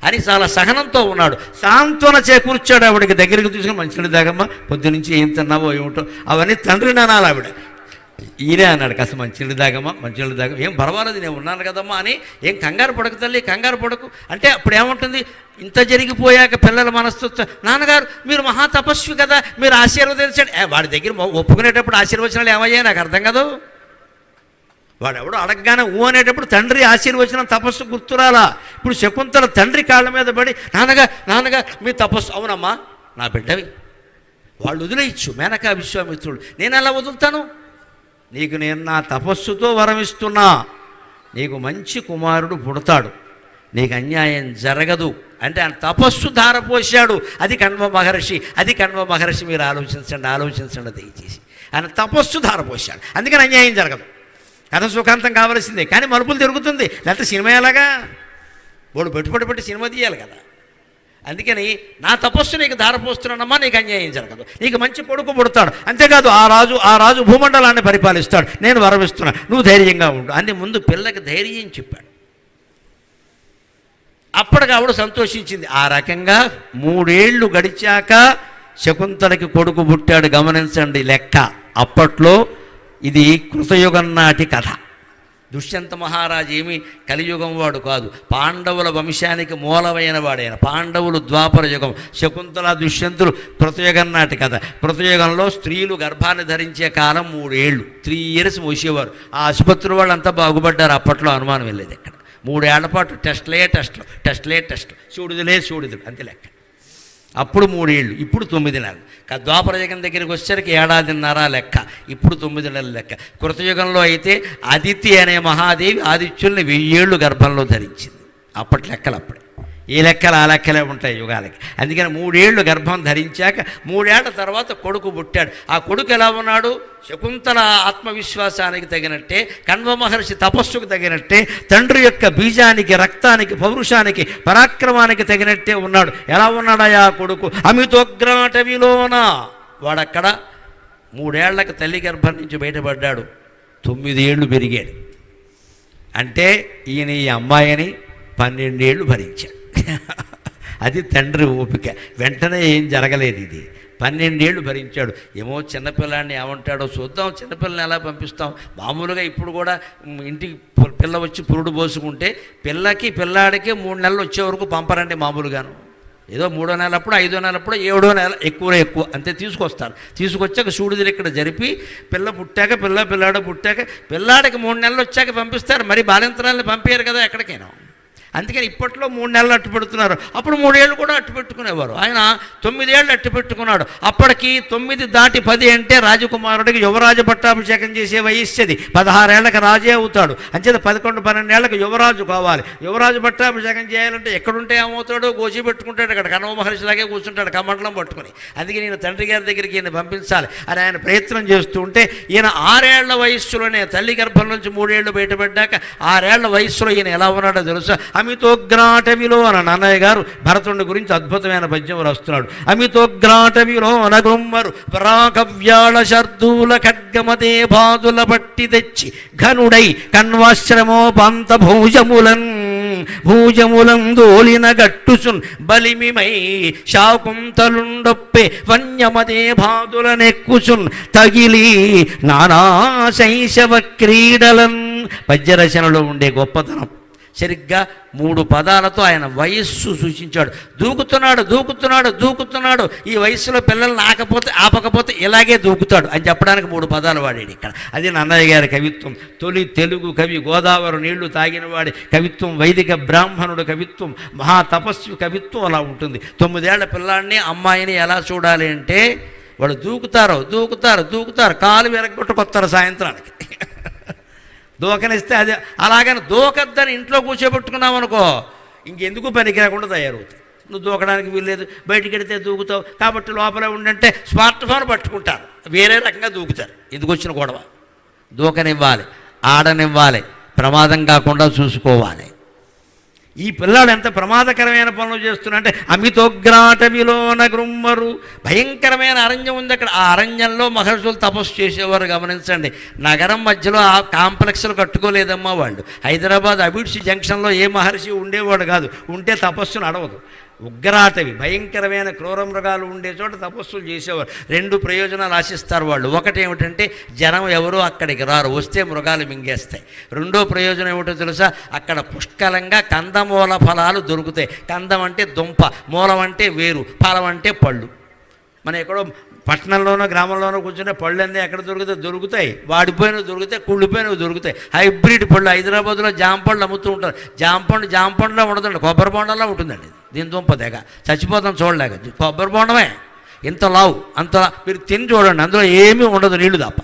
అని చాలా సహనంతో ఉన్నాడు. సాంత్వన చేకూర్చాడు. ఆవిడకి దగ్గరికి తీసుకుని మంచినీళ్ళు తాగమ్మా, పొద్దునుంచి ఏం తిన్నావో ఏమిటో అవన్నీ తండ్రిని అనాలి. ఆవిడ ఈయనే అన్నాడు, కాస్త మంచినీళ్ళు తాగమ్మా, మంచినీళ్ళు తాగ, ఏం పర్వాలేదు నేను ఉన్నాను కదమ్మా అని. ఏం కంగారు పడకు తల్లి, కంగారు పడకు అంటే అప్పుడు ఏముంటుంది. ఇంత జరిగిపోయాక పిల్లల మనస్తత్వం, నాన్నగారు మీరు మహా తపస్వి కదా, మీరు ఆశీర్వదించండి. వాడి దగ్గర ఒప్పుకునేటప్పుడు ఆశీర్వచనాలు ఏమయ్యాయి నాకు అర్థం కాదు. వాడెవడో అడగగానే ఊ అనేటప్పుడు తండ్రి ఆశీర్వచనం తపస్సు గుర్తురాలా. ఇప్పుడు శకుంతల తండ్రి కాళ్ళ మీద పడి, నాన్నగా మీ తపస్సు. అవునమ్మా నా బిడ్డవి, వాళ్ళు వదిలేయచ్చు. మేనకా విశ్వామిత్రుడు, నేను ఎలా వదులుతాను. నీకు నేను నా తపస్సుతో వరమిస్తున్నా, నీకు మంచి కుమారుడు పుడతాడు, నీకు అన్యాయం జరగదు అంటే ఆయన తపస్సు ధారపోశాడు. అది కణ్వ మహర్షి. మీరు ఆలోచించండి దయచేసి. ఆయన తపస్సు ధారపోశాడు, అందుకని అన్యాయం జరగదు. కథ సుఖాంతం కావాల్సిందే, కానీ మలుపులు తిరుగుతుంది. లేకపోతే సినిమా ఎలాగా, వాడు పెట్టి సినిమా తీయాలి కదా. అందుకని నా తపస్సు నీకు ధారపోస్తున్నానమ్మా, నీకు అన్యాయం జరగదు, నీకు మంచి కొడుకు పుడతాడు. అంతేకాదు ఆ రాజు భూమండలాన్ని పరిపాలిస్తాడు, నేను వరమిస్తున్నా, నువ్వు ధైర్యంగా ఉండు అని ముందు పిల్లకి ధైర్యం చెప్పాడు. అప్పటికి ఆవిడ సంతోషించింది. ఆ రకంగా 3 ఏళ్ళు గడిచాక శకుంతలకి కొడుకు పుట్టాడు. గమనించండి లెక్క. అప్పట్లో ఇది కృతయుగం నాటి కథ. దుష్యంత మహారాజు ఏమీ కలియుగం వాడు కాదు, పాండవుల వంశానికి మూలమైన వాడైన. పాండవులు ద్వాపర యుగం, శకుంతల దుష్యంతులు కృతయుగం నాటి కథ. కృతయుగంలో స్త్రీలు గర్భాన్ని ధరించే కాలం 3 ఏళ్ళు, 3 years మోసేవారు. ఆ ఆసుపత్రి వాళ్ళు అంతా బాగుపడ్డారు. అప్పట్లో అనుమానం వెళ్ళేది ఇక్కడ. 3 ఏళ్ల పాటు టెస్టులు, సూడిదులు అంతే లెక్క. అప్పుడు 3 ఏళ్ళు, ఇప్పుడు 9 నెలలు. ద్వాపరయుగం దగ్గరికి వచ్చేసరికి 1.5 ఏళ్ల లెక్క, ఇప్పుడు 9 నెలల లెక్క. కృతయుగంలో అయితే అదితి అనే మహాదేవి ఆదిత్యుల్ని 1000 ఏళ్ళు గర్భంలో ధరించింది. అప్పటి లెక్కలు అప్పుడే. ఈ లెక్కలు ఆ లెక్కలే ఉంటాయి యుగాలకి. అందుకని 3 ఏళ్ళు గర్భం ధరించాక 3 ఏళ్ల తర్వాత కొడుకు పుట్టాడు. ఆ కొడుకు ఎలా ఉన్నాడు? శకుంతల ఆత్మవిశ్వాసానికి తగినట్టే, కణ్వ మహర్షి తపస్సుకు తగినట్టే, తండ్రి యొక్క బీజానికి, రక్తానికి, పౌరుషానికి, పరాక్రమానికి తగినట్టే ఉన్నాడు. ఎలా ఉన్నాడయా కొడుకు? అమితోగ్రాటవిలోన. వాడక్కడ 3 ఏళ్లకు తల్లి గర్భం నుంచి బయటపడ్డాడు. 9 ఏళ్ళు పెరిగాడు. అంటే ఈయన ఈ అమ్మాయిని 12 ఏళ్ళు భరించాడు. అది తండ్రి ఓపిక. వెంటనే ఏం జరగలేదు. ఇది 12 ఏళ్ళు భరించాడు. ఏమో చిన్నపిల్లాడిని ఏమంటాడో చూద్దాం, చిన్నపిల్లని ఎలా పంపిస్తాం. మామూలుగా ఇప్పుడు కూడా ఇంటికి పిల్ల వచ్చి పురుడు పోసుకుంటే పిల్లాడికి 3 నెలలు వచ్చే వరకు పంపరండి మామూలుగాను. ఏదో 3వ నెలప్పుడు, 5వ నెలప్పుడు, 7వ నెల ఎక్కువ అంతే తీసుకొస్తారు. తీసుకొచ్చాక సూడిదులు ఇక్కడ జరిపి పిల్ల పుట్టాక పిల్లాడు పుట్టాక పిల్లాడికి 3 నెలలు వచ్చాక పంపిస్తారు. మరి బాలింతరాలని పంపారు కదా ఎక్కడికైనా. అందుకని ఇప్పట్లో 3 నెలలు అట్టు పెడుతున్నారు, అప్పుడు 3 ఏళ్ళు కూడా అట్టు పెట్టుకునేవారు. ఆయన 9 ఏళ్ళు అట్టు పెట్టుకున్నాడు. అప్పటికి 9 దాటి 10 అంటే రాజకుమారుడికి యువరాజ పట్టాభిషేకం చేసే వయస్సుది. 16 ఏళ్ళకి రాజే అవుతాడు. అంచేత 11-12 ఏళ్ళకి యువరాజు కావాలి. యువరాజు పట్టాభిషేకం చేయాలంటే ఎక్కడుంటే ఏమవుతాడో గోచి పెట్టుకుంటాడు. అక్కడ కణవ మహర్షిలాగే కూర్చుంటాడు కమండలం పట్టుకుని. అందుకే నేను తండ్రి గారి దగ్గరికి ఈయన పంపించాలి అని ఆయన ప్రయత్నం చేస్తూ ఉంటే, ఈయన 6 ఏళ్ల వయస్సులోనే తల్లి గర్భం నుంచి 3 ఏళ్ళు బయటపడ్డాక 6 ఏళ్ల వయస్సులో ఈయన ఎలా ఉన్నాడో తెలుసా? అమితోగ్రాటవిలో అన్న నాన్నయ్య గారు భరతుడి గురించి అద్భుతమైన పద్యం రాస్తున్నాడు. అమితోగ్రాటవిలో అనగృమ్మరు పరాకవ్యాళ శర్దూల ఖడ్గమదే బాదుల పట్టి తెచ్చి ఘనుడై కన్వాశ్రమోపాంత భూజములందోలిన గట్టుసున్ బలిమిమై శాకుంతలుండొప్పే వన్యమదే బాదుల నెక్కుసున్ తగిలి నానా శైశవ క్రీడలన్. పద్యరచనలో ఉండే గొప్పతనం సరిగ్గా 3 పదాలతో ఆయన వయస్సు సూచించాడు. దూకుతున్నాడు. ఈ వయస్సులో పిల్లల్ని ఆపకపోతే ఇలాగే దూకుతాడు అని చెప్పడానికి 3 పదాలు వాడాడు ఇక్కడ. అది నన్నయ్య గారి కవిత్వం. తొలి తెలుగు కవి, గోదావరి నీళ్లు తాగిన వాడి కవిత్వం, వైదిక బ్రాహ్మణుడు కవిత్వం, మహాతపస్వి కవిత్వం అలా ఉంటుంది. 9 ఏళ్ల పిల్లాడిని అమ్మాయిని ఎలా చూడాలి అంటే, వాడు దూకుతారు, కాలు విరగొట్టుకొస్తారు సాయంత్రానికి. దూకనిస్తే అదే, అలాగని దూకద్దని ఇంట్లో కూర్చోబెట్టుకున్నావు అనుకో, ఇంకెందుకు పనికి రాకుండా తయారవుతాయి. నువ్వు దూకడానికి వీల్లేదు, బయటికి వెడితే దూకుతావు కాబట్టి లోపలే ఉండంటే స్మార్ట్ ఫోన్ పట్టుకుంటారు, వేరే రకంగా దూకుతారు. ఎందుకు వచ్చిన గొడవ? దూకనివ్వాలి, ఆడనివ్వాలి, ప్రమాదం కాకుండా చూసుకోవాలి. ఈ పిల్లాడు ఎంత ప్రమాదకరమైన పనులు చేస్తున్నాడంటే, అమితోగ్రాటవిలోన గ్రుమ్మరు, భయంకరమైన అరణ్యం ఉంది అక్కడ. ఆ అరణ్యంలో మహర్షులు తపస్సు చేసేవారు. గమనించండి, నగరం మధ్యలో ఆ కాంప్లెక్స్లు కట్టుకోలేదమ్మా వాళ్ళు. హైదరాబాద్ అబిడ్స్ జంక్షన్లో ఏ మహర్షి ఉండేవాడు కాదు, ఉంటే తపస్సు నడవదు. ఉగ్రాటవి, భయంకరమైన క్రూర మృగాలు ఉండే చోట తపస్సులు చేసేవారు. 2 ప్రయోజనాలు ఆశిస్తారు వాళ్ళు. ఒకటి ఏమిటంటే, జనం ఎవరో అక్కడికి రారు, వస్తే మృగాలు మింగేస్తాయి. రెండో ప్రయోజనం ఏమిటో తెలుసా? అక్కడ పుష్కలంగా కందమూల ఫలాలు దొరుకుతాయి. కందం అంటే దుంప, మూలం అంటే వేరు, ఫలం అంటే పళ్ళు. మనం ఎక్కడో పట్టణంలోనో గ్రామంలోనో కూర్చుంటే పళ్ళు అన్నీ ఎక్కడ దొరుకుతాయి. వాడిపోయినవి దొరుకుతాయి, కుళ్ళిపోయినవి దొరుకుతాయి. హైబ్రిడ్ పళ్ళు హైదరాబాద్లో జాంపళ్ళు అమ్ముతూ ఉంటారు. జాంపండులో ఉండదండి, కొబ్బరి బొండంలా ఉంటుందండి. దీని దుంప తెగ చచ్చిపోతాం చూడలేక. కొబ్బరి బొండమే ఇంత లావు, అంత మీరు తిని చూడండి, అందులో ఏమీ ఉండదు, నీళ్లు తప్ప.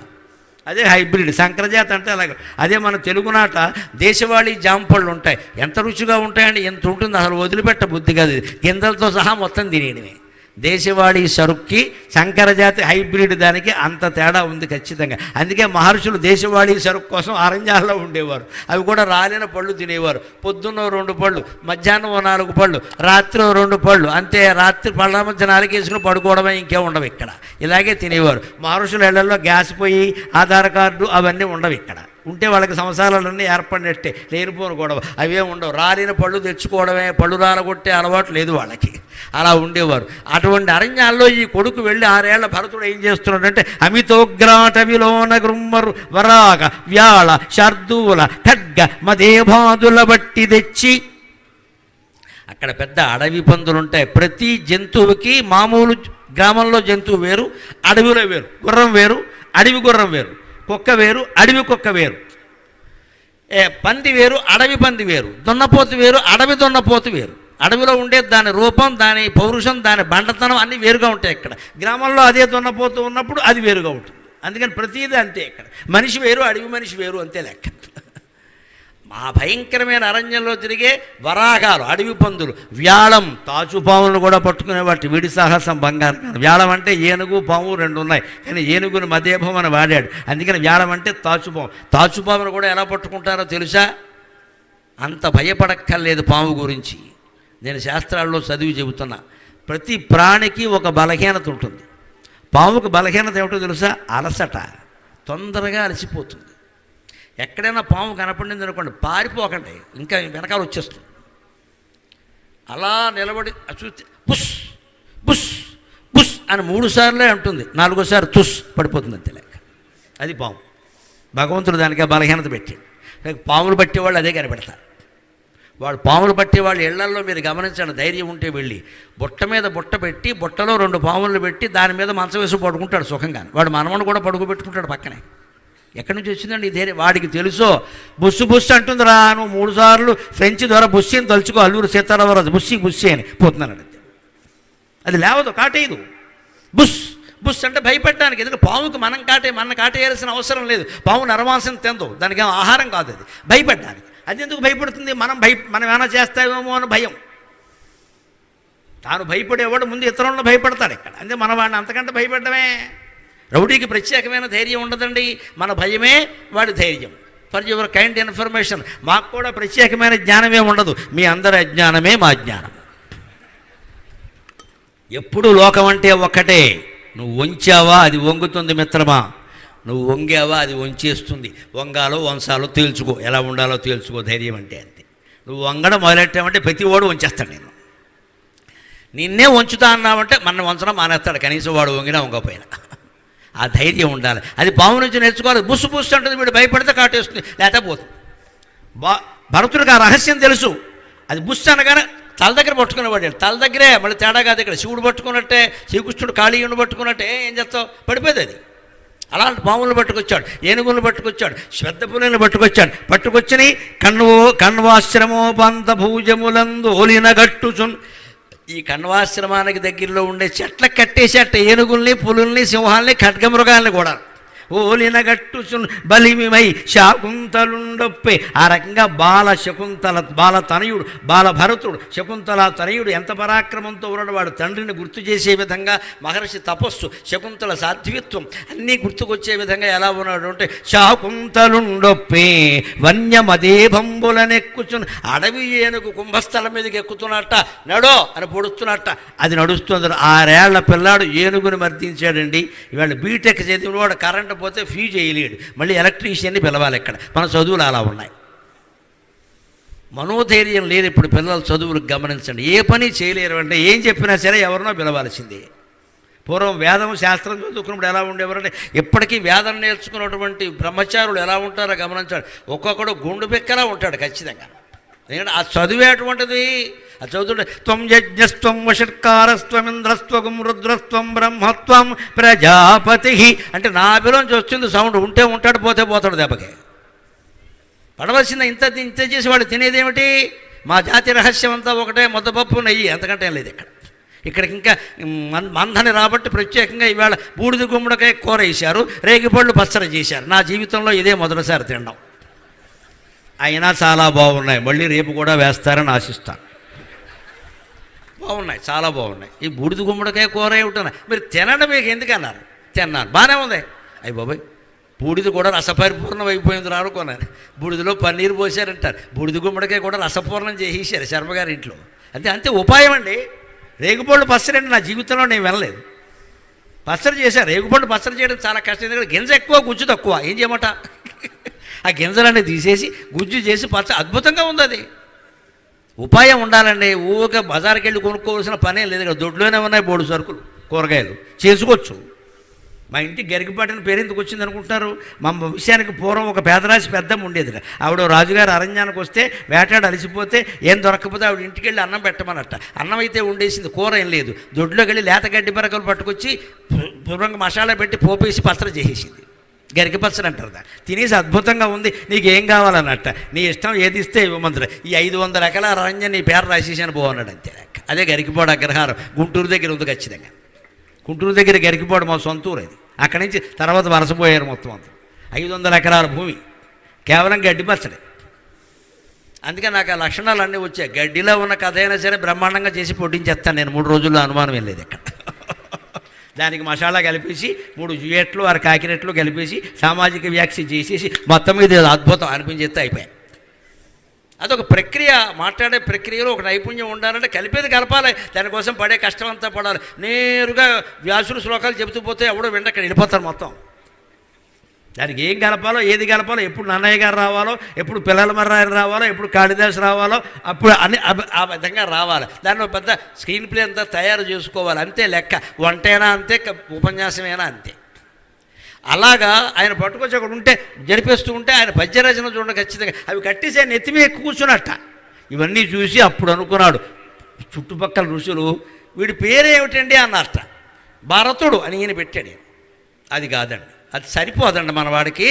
అదే హైబ్రిడ్ సంకరజాతి అంటే అలాగే. అదే మన తెలుగునాట దేశవాళీ జాంపళ్ళు ఉంటాయి. ఎంత రుచిగా ఉంటాయండి, ఎంత ఉంటుంది, అసలు వదిలిపెట్ట బుద్ధి కాదు. గింజలతో సహా మొత్తం తినేయడమే. దేశవాళీ సరుక్కి సంకరజాతి హైబ్రిడ్ దానికి అంత తేడా ఉంది ఖచ్చితంగా. అందుకే మహర్షులు దేశవాళీ సరుకు కోసం అరణ్యాల్లో ఉండేవారు. అవి కూడా రాలిన పళ్ళు తినేవారు. పొద్దున్న 2 పళ్ళు, మధ్యాహ్నం 4 పళ్ళు, రాత్రి 2 పళ్ళు, అంతే. రాత్రి పళ్ళ మధ్య నాలుగేసుకుని పడుకోవడమే, ఇంకేం ఉండవు ఇక్కడ. ఇలాగే తినేవారు. మహర్షుల ఇళ్లలో గ్యాస్ పొయ్యి, ఆధార్ కార్డు అవన్నీ ఉండవు ఇక్కడ. ఉంటే వాళ్ళకి సంసారాలన్నీ ఏర్పడినట్టే, లేనిపోను గొడవ అవే ఉండవు. రాలిన పళ్ళు తెచ్చుకోవడమే, పళ్ళు రాలగొట్టే అలవాటు లేదు వాళ్ళకి. అలా ఉండేవారు. అటువంటి అరణ్యాల్లో ఈ కొడుకు వెళ్ళి 6 ఏళ్ల భరతుడు ఏం చేస్తున్నాడంటే, అమితోగ్రాటవిలోన గ్రుమ్మరు వరాగ వ్యాళ శార్దూల ఖడ్గ మదేభాదుల బట్టి తెచ్చి. అక్కడ పెద్ద అడవి పందులు ఉంటాయి. ప్రతి జంతువుకి మామూలు గ్రామంలో జంతువు వేరు, అడవిలో వేరు. గుర్రం వేరు, అడవి గుర్రం వేరు. కుక్క వేరు, అడవి కుక్క వేరు. పంది వేరు, అడవి పంది వేరు. దున్నపోతు వేరు, అడవి దున్నపోతు వేరు. అడవిలో ఉండే దాని రూపం, దాని పౌరుషం, దాని బండతనం అన్నీ వేరుగా ఉంటాయి. ఇక్కడ గ్రామంలో అదే దున్నపోతూ ఉన్నప్పుడు అది వేరుగా ఉంటుంది. అందుకని ప్రతిదీ అంతే. ఇక్కడ మనిషి వేరు, అడవి మనిషి వేరు, అంతే లెక్క. మా భయంకరమైన అరణ్యంలో తిరిగే వరాగాలు, అడవి పందులు, వ్యాళం, తాచుపాములను కూడా పట్టుకునేవాటి. వీడి సాహసం బంగారం. వ్యాళం అంటే ఏనుగు పాము 2 ఉన్నాయి, కానీ ఏనుగుని మదేభం అని వాడాడు. అందుకని వ్యాళం అంటే తాచుపాము. తాచుపామును కూడా ఎలా పట్టుకుంటారో తెలుసా? అంత భయపడక్కర్లేదు పాము గురించి. నేను శాస్త్రాల్లో చదివి చెబుతున్నా. ప్రతి ప్రాణికి ఒక బలహీనత ఉంటుంది. పాముకు బలహీనత ఏమిటో తెలుసా? అలసట, తొందరగా అలసిపోతుంది. ఎక్కడైనా పాము కనపడింది అనుకోండి, పారిపోకండి, ఇంకా వెనకాల వచ్చేస్తుంది. అలా నిలబడి చూస్తే బుస్ బుస్ బుస్ అని 3 సార్లే అంటుంది, 4వసారి తుస్ పడిపోతుంది, అంతే లెక్క. అది పాము. భగవంతుడు దానికి బలహీనత పెట్టాడు. పాములు పట్టేవాళ్ళు అదే కనిపెడతారు. వాడు పాములు పట్టేవాళ్ళు ఇళ్లల్లో మీరు గమనించండి, ధైర్యం ఉంటే వెళ్ళి బుట్ట మీద బుట్ట పెట్టి, బుట్టలో 2 పాములు పెట్టి దాని మీద మంచం వేసి పడుకుంటాడు సుఖంగా. వాడు మనవను కూడా పడుకోబెట్టుకుంటాడు పక్కనే. ఎక్కడి నుంచి వచ్చిందండి ఈ ధైర్యం? వాడికి తెలుసో బుస్సు బుస్సు అంటుందిరా, నువ్వు 3 సార్లు ఫ్రెంచ్ ద్వారా బుస్సి అని తలుచుకో, అల్లూరు సీతారామరాజు బుస్సి బుస్సి అని పోతున్నాడు. అది లేవదు, కాటేయదు. బుస్ బుస్ అంటే భయపెట్టడానికి. ఎందుకంటే పాముకి మన కాటేయాల్సిన అవసరం లేదు. పాము నరమాంసం తిందు, దానికి ఏమో ఆహారం కాదు, అది భయపెట్టడానికి. అది ఎందుకు భయపడుతుంది? మనం ఏమైనా చేస్తామేమో అని భయం. తాను భయపడేవాడు ముందు ఇతరులను భయపడతాడు ఇక్కడ. అంతే మన వాడిని అంతకంటే భయపెట్టడమే. రౌడీకి ప్రత్యేకమైన ధైర్యం ఉండదండి, మన భయమే వాడి ధైర్యం. ఫర్ యువర్ కైండ్ ఇన్ఫర్మేషన్, మాకు కూడా ప్రత్యేకమైన జ్ఞానమే ఉండదు, మీ అందరి అజ్ఞానమే మా జ్ఞానం. ఎప్పుడు లోకం అంటే ఒక్కటే. నువ్వు వంచావా అది వంగుతుంది మిత్రమా, నువ్వు వంగావా అది వంచేస్తుంది. వంగాలో వంశాలో తేల్చుకో, ఎలా ఉండాలో తేల్చుకో. ధైర్యం అంటే అంతే. నువ్వు వంగడం మొదలెట్టామంటే ప్రతి వాడు వంచేస్తాడు. నిన్నే వంచుతా అన్నావంటే మన వంచడం మానేస్తాడు, కనీసం వాడు వంగినా వంగపోయినా. ఆ ధైర్యం ఉండాలి. అది పాము నుంచి నేర్చుకోవాలి. బుస్సు బుస్సు అంటుంది, వీడు భయపడితే కాటేస్తుంది, లేకపోతే పోతుంది. భరతుడికి ఆ రహస్యం తెలుసు. అది బుస్సు అనగానే తల దగ్గర పట్టుకునేవాడు. తల దగ్గరే, మళ్ళీ తేడా కాదు ఇక్కడ. శివుడు పట్టుకున్నట్టే, శ్రీకృష్ణుడు కాళీయుని పట్టుకున్నట్టే ఏం చేస్తావు, పడిపోయేది అది. అలాంటి పాములను పట్టుకొచ్చాడు, ఏనుగులను పట్టుకొచ్చాడు, శ్రద్ధపులను పట్టుకొచ్చి కణ్వాశ్రమోపంత భూజములందు ఓలిన గట్టుచున్. ఈ కణ్వాశ్రమానికి దగ్గరలో ఉండే చెట్లకు కట్టేసేట ఏనుగుల్ని, పులుల్ని, సింహాల్ని, ఖడ్గమృగాల్ని కూడా. ఓలిన గట్టుచున్ బలిమిమై శాకుంతలుండొప్పే. ఆ రకంగా బాలతనయుడు, బాలభరతుడు, శకుంతల తనయుడు ఎంత పరాక్రమంతో ఉన్నాడు. వాడు తండ్రిని గుర్తు చేసే విధంగా మహర్షి తపస్సు, శకుంతల సాధ్విత్వం అన్నీ గుర్తుకొచ్చే విధంగా ఎలా ఉన్నాడు అంటే, శాకుంతలుండొప్పే వన్యమదే భంబులనెక్కుచున్. అడవి ఏనుగు కుంభస్థలం మీదకి ఎక్కుతున్నట్ట, నడో అని పొడుస్తున్నట్ట. అది నడుస్తుంది. 6 ఏళ్ల పిల్లాడు ఏనుగుని మర్దించాడండి. ఇవాళ బీటెక్ చదివినవాడు కరెంట్ పోతే ఫీజు చేయలేడు, మళ్ళీ ఎలక్ట్రీషియన్ని పిలవాలి. ఇక్కడ మన చదువులు అలా ఉన్నాయి. మనోధైర్యం లేదు ఇప్పుడు పిల్లల చదువులకు. గమనించండి, ఏ పని చేయలేరు అంటే ఏం చెప్పినా సరే ఎవరినో పిలవాల్సిందే. పూర్వం వేదం శాస్త్రం చదువుకున్నప్పుడు ఎలా ఉండేవారంటే, ఇప్పటికీ వేదం నేర్చుకున్నటువంటి బ్రహ్మచారులు ఎలా ఉంటారో గమనించాడు. ఒక్కొక్కడు గుండు బెక్కలా ఉంటాడు ఖచ్చితంగా. ఎందుకంటే ఆ చదువే అటువంటిది. ఆ చదువుతుంటే త్వం యజ్ఞస్త్వం వషట్కారస్త్వమింద్రస్త్వం రుద్రస్త్వం బ్రహ్మత్వం ప్రజాపతి అంటే నాభిలోంచి వస్తుంది సౌండ్. ఉంటే ఉంటాడు, పోతే పోతాడు దెబ్బకి. పడవలసింది ఇంత చేసి వాళ్ళు తినేదేమిటి? మా జాతి రహస్యం అంతా ఒకటే, ముద్దపప్పు నెయ్యి, అంతకంటే ఏం లేదు ఇక్కడ. ఇక్కడికి ఇంకా మందని రాబట్టి ప్రత్యేకంగా ఇవాళ బూడిద గుమ్మడికాయ కూర వేశారు, రేగిపళ్ళు పచ్చడి చేశారు. నా జీవితంలో ఇదే మొదటిసారి తినడం. అయినా చాలా బాగున్నాయి, మళ్ళీ రేపు కూడా వేస్తారని ఆశిస్తాను. బాగున్నాయి, చాలా బాగున్నాయి. ఈ బూడిద గుమ్మడికాయ కూర ఏమిటన్నా మీరు తినడం మీకు ఎందుకన్నారు? తిన్నాను, బాగానే ఉంది. అయ్యి బాబాయ్, బూడిద కూడా రసపరిపూర్ణం అయిపోయింది అనుకున్నాను. బూడిదలో పన్నీరు పోసారంటారు, బూడిద గుమ్మడికాయ కూడా రసపూర్ణం చేసేసారు శర్మగారి ఇంట్లో. అంతే ఉపాయం అండి. రేగుపళ్ళు పచ్చడి నా జీవితంలో నేను వినలేదు. పచ్చడి చేశారు, రేగుపళ్ళు పచ్చడి చేయడం చాలా కష్టం. ఎందుకంటే గింజ ఎక్కువ, గుజ్జు తక్కువ. ఏం చేయమంట? ఆ గింజలన్నీ తీసేసి గుజ్జు చేసి పచ్చడి అద్భుతంగా ఉంది. అది ఉపాయం ఉండాలండి. ఊరికే బజార్కి వెళ్ళి కొనుక్కోవాల్సిన పనే లేదు. ఇక్కడ దొడ్లోనే ఉన్నాయి బోడు సరుకులు, కూరగాయలు చేసుకోవచ్చు. మా ఇంటికి గరికపాటిన పేరు ఎందుకు వచ్చింది అనుకుంటున్నారు? మా విషయానికి పూర్వం ఒక పేదరాశి పెద్దమ్మ ఉండేది. ఆవిడ రాజుగారు అరణ్యానికి వస్తే వేటాడు అలసిపోతే ఏం దొరకకపోతే ఆవిడ ఇంటికి వెళ్ళి అన్నం పెట్టమన్నట్ట. అన్నం అయితే ఉండేసింది, కూర ఏం లేదు. దొడ్లోకి వెళ్ళి లేత గడ్డి పరకలు పట్టుకొచ్చి పూర్వంగా మసాలా పెట్టి పోపేసి పచ్చడి చేసేసింది. గరిక పచ్చడి అంటారు. తినేసి అద్భుతంగా ఉంది, నీకేం కావాలన్నట్ట. నీ ఇష్టం ఏది ఇస్తే ఇవ్వమంటారు. ఈ 500 ఎకరాల అరణ్యం నీ పేరు రాసేసాను పోవన్నాడు. అంతే. అదే గరికిపాడు అగ్రహారం గుంటూరు దగ్గర ఉంది ఖచ్చితంగా. గుంటూరు దగ్గర గరికిపాడు మా సొంతూరు. అది అక్కడి నుంచి తర్వాత వలసపోయారు మొత్తం అంతా. 500 ఎకరాల భూమి, కేవలం గడ్డి పచ్చడి. అందుకే నాకు ఆ లక్షణాలు అన్నీ వచ్చాయి. గడ్డిలో ఉన్న కథ అయినా సరే బ్రహ్మాండంగా చేసి పొట్టించేస్తాను నేను. 3 రోజుల్లో అనుమానం వెళ్ళేది ఇక్కడ. దానికి మసాలా కలిపేసి 3 జుయెట్లు 6 కాకిరెట్లు కలిపేసి సామాజిక వ్యాఖ్య చేసేసి మొత్తం మీద అద్భుతం అనిపించేస్తే అయిపోయాయి. అదొక ప్రక్రియ. మాట్లాడే ప్రక్రియలో ఒక నైపుణ్యం ఉండాలంటే కలిపేది కలపాలి. దానికోసం పడే కష్టం అంతా పడాలి. నేరుగా వ్యాసుడు శ్లోకాలు చెబుతూ పోతే ఎవడో వెంట అక్కడ వెళ్ళిపోతారు మొత్తం. దానికి ఏం కలపాలో, ఏది కలపాలో, ఎప్పుడు నన్నయ్య గారు రావాలో, ఎప్పుడు పిల్లల మర్రాయలు రావాలో, ఎప్పుడు కాళిదాసు రావాలో, అప్పుడు అన్ని ఆ విధంగా రావాలి. దాన్ని ఒక పెద్ద స్క్రీన్ ప్లే అంతా తయారు చేసుకోవాలి. అంతే లెక్క. వంటైనా అంతే, ఉపన్యాసమైనా అంతే. అలాగా ఆయన పట్టుకొచ్చి అక్కడ ఉంటే జరిపేస్తూ ఉంటే ఆయన పద్యరచన చూడండి ఖచ్చితంగా. అవి కట్టేసి ఆయన ఎత్తిమే కూర్చున్నట్ట. ఇవన్నీ చూసి అప్పుడు అనుకున్నాడు చుట్టుపక్కల ఋషులు, వీడి పేరేమిటండి అన్నట్ట. భరతుడు అని ఈయన పెట్టాడు. అది కాదండి, అది సరిపోదండి మన వాడికి.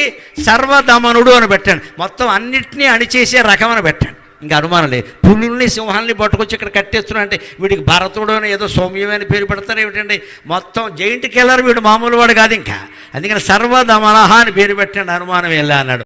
సర్వదమనుడు అని పెట్టండి, మొత్తం అన్నిటినీ అణిచేసే రకం అని పెట్టండి. ఇంకా అనుమానం లేదు. పులుల్ని సింహాల్ని పట్టుకొచ్చి ఇక్కడ కట్టేస్తున్నా అంటే వీడికి భరతుడు అని ఏదో సౌమ్యమైన పేరు పెడతారు ఏమిటండి? మొత్తం జైంట్ కిల్లర్ వీడు, మామూలు వాడు కాదు ఇంకా. అందుకని సర్వదమనహ అని పేరు పెట్టండి, అనుమానం వెళ్ళా అన్నాడు.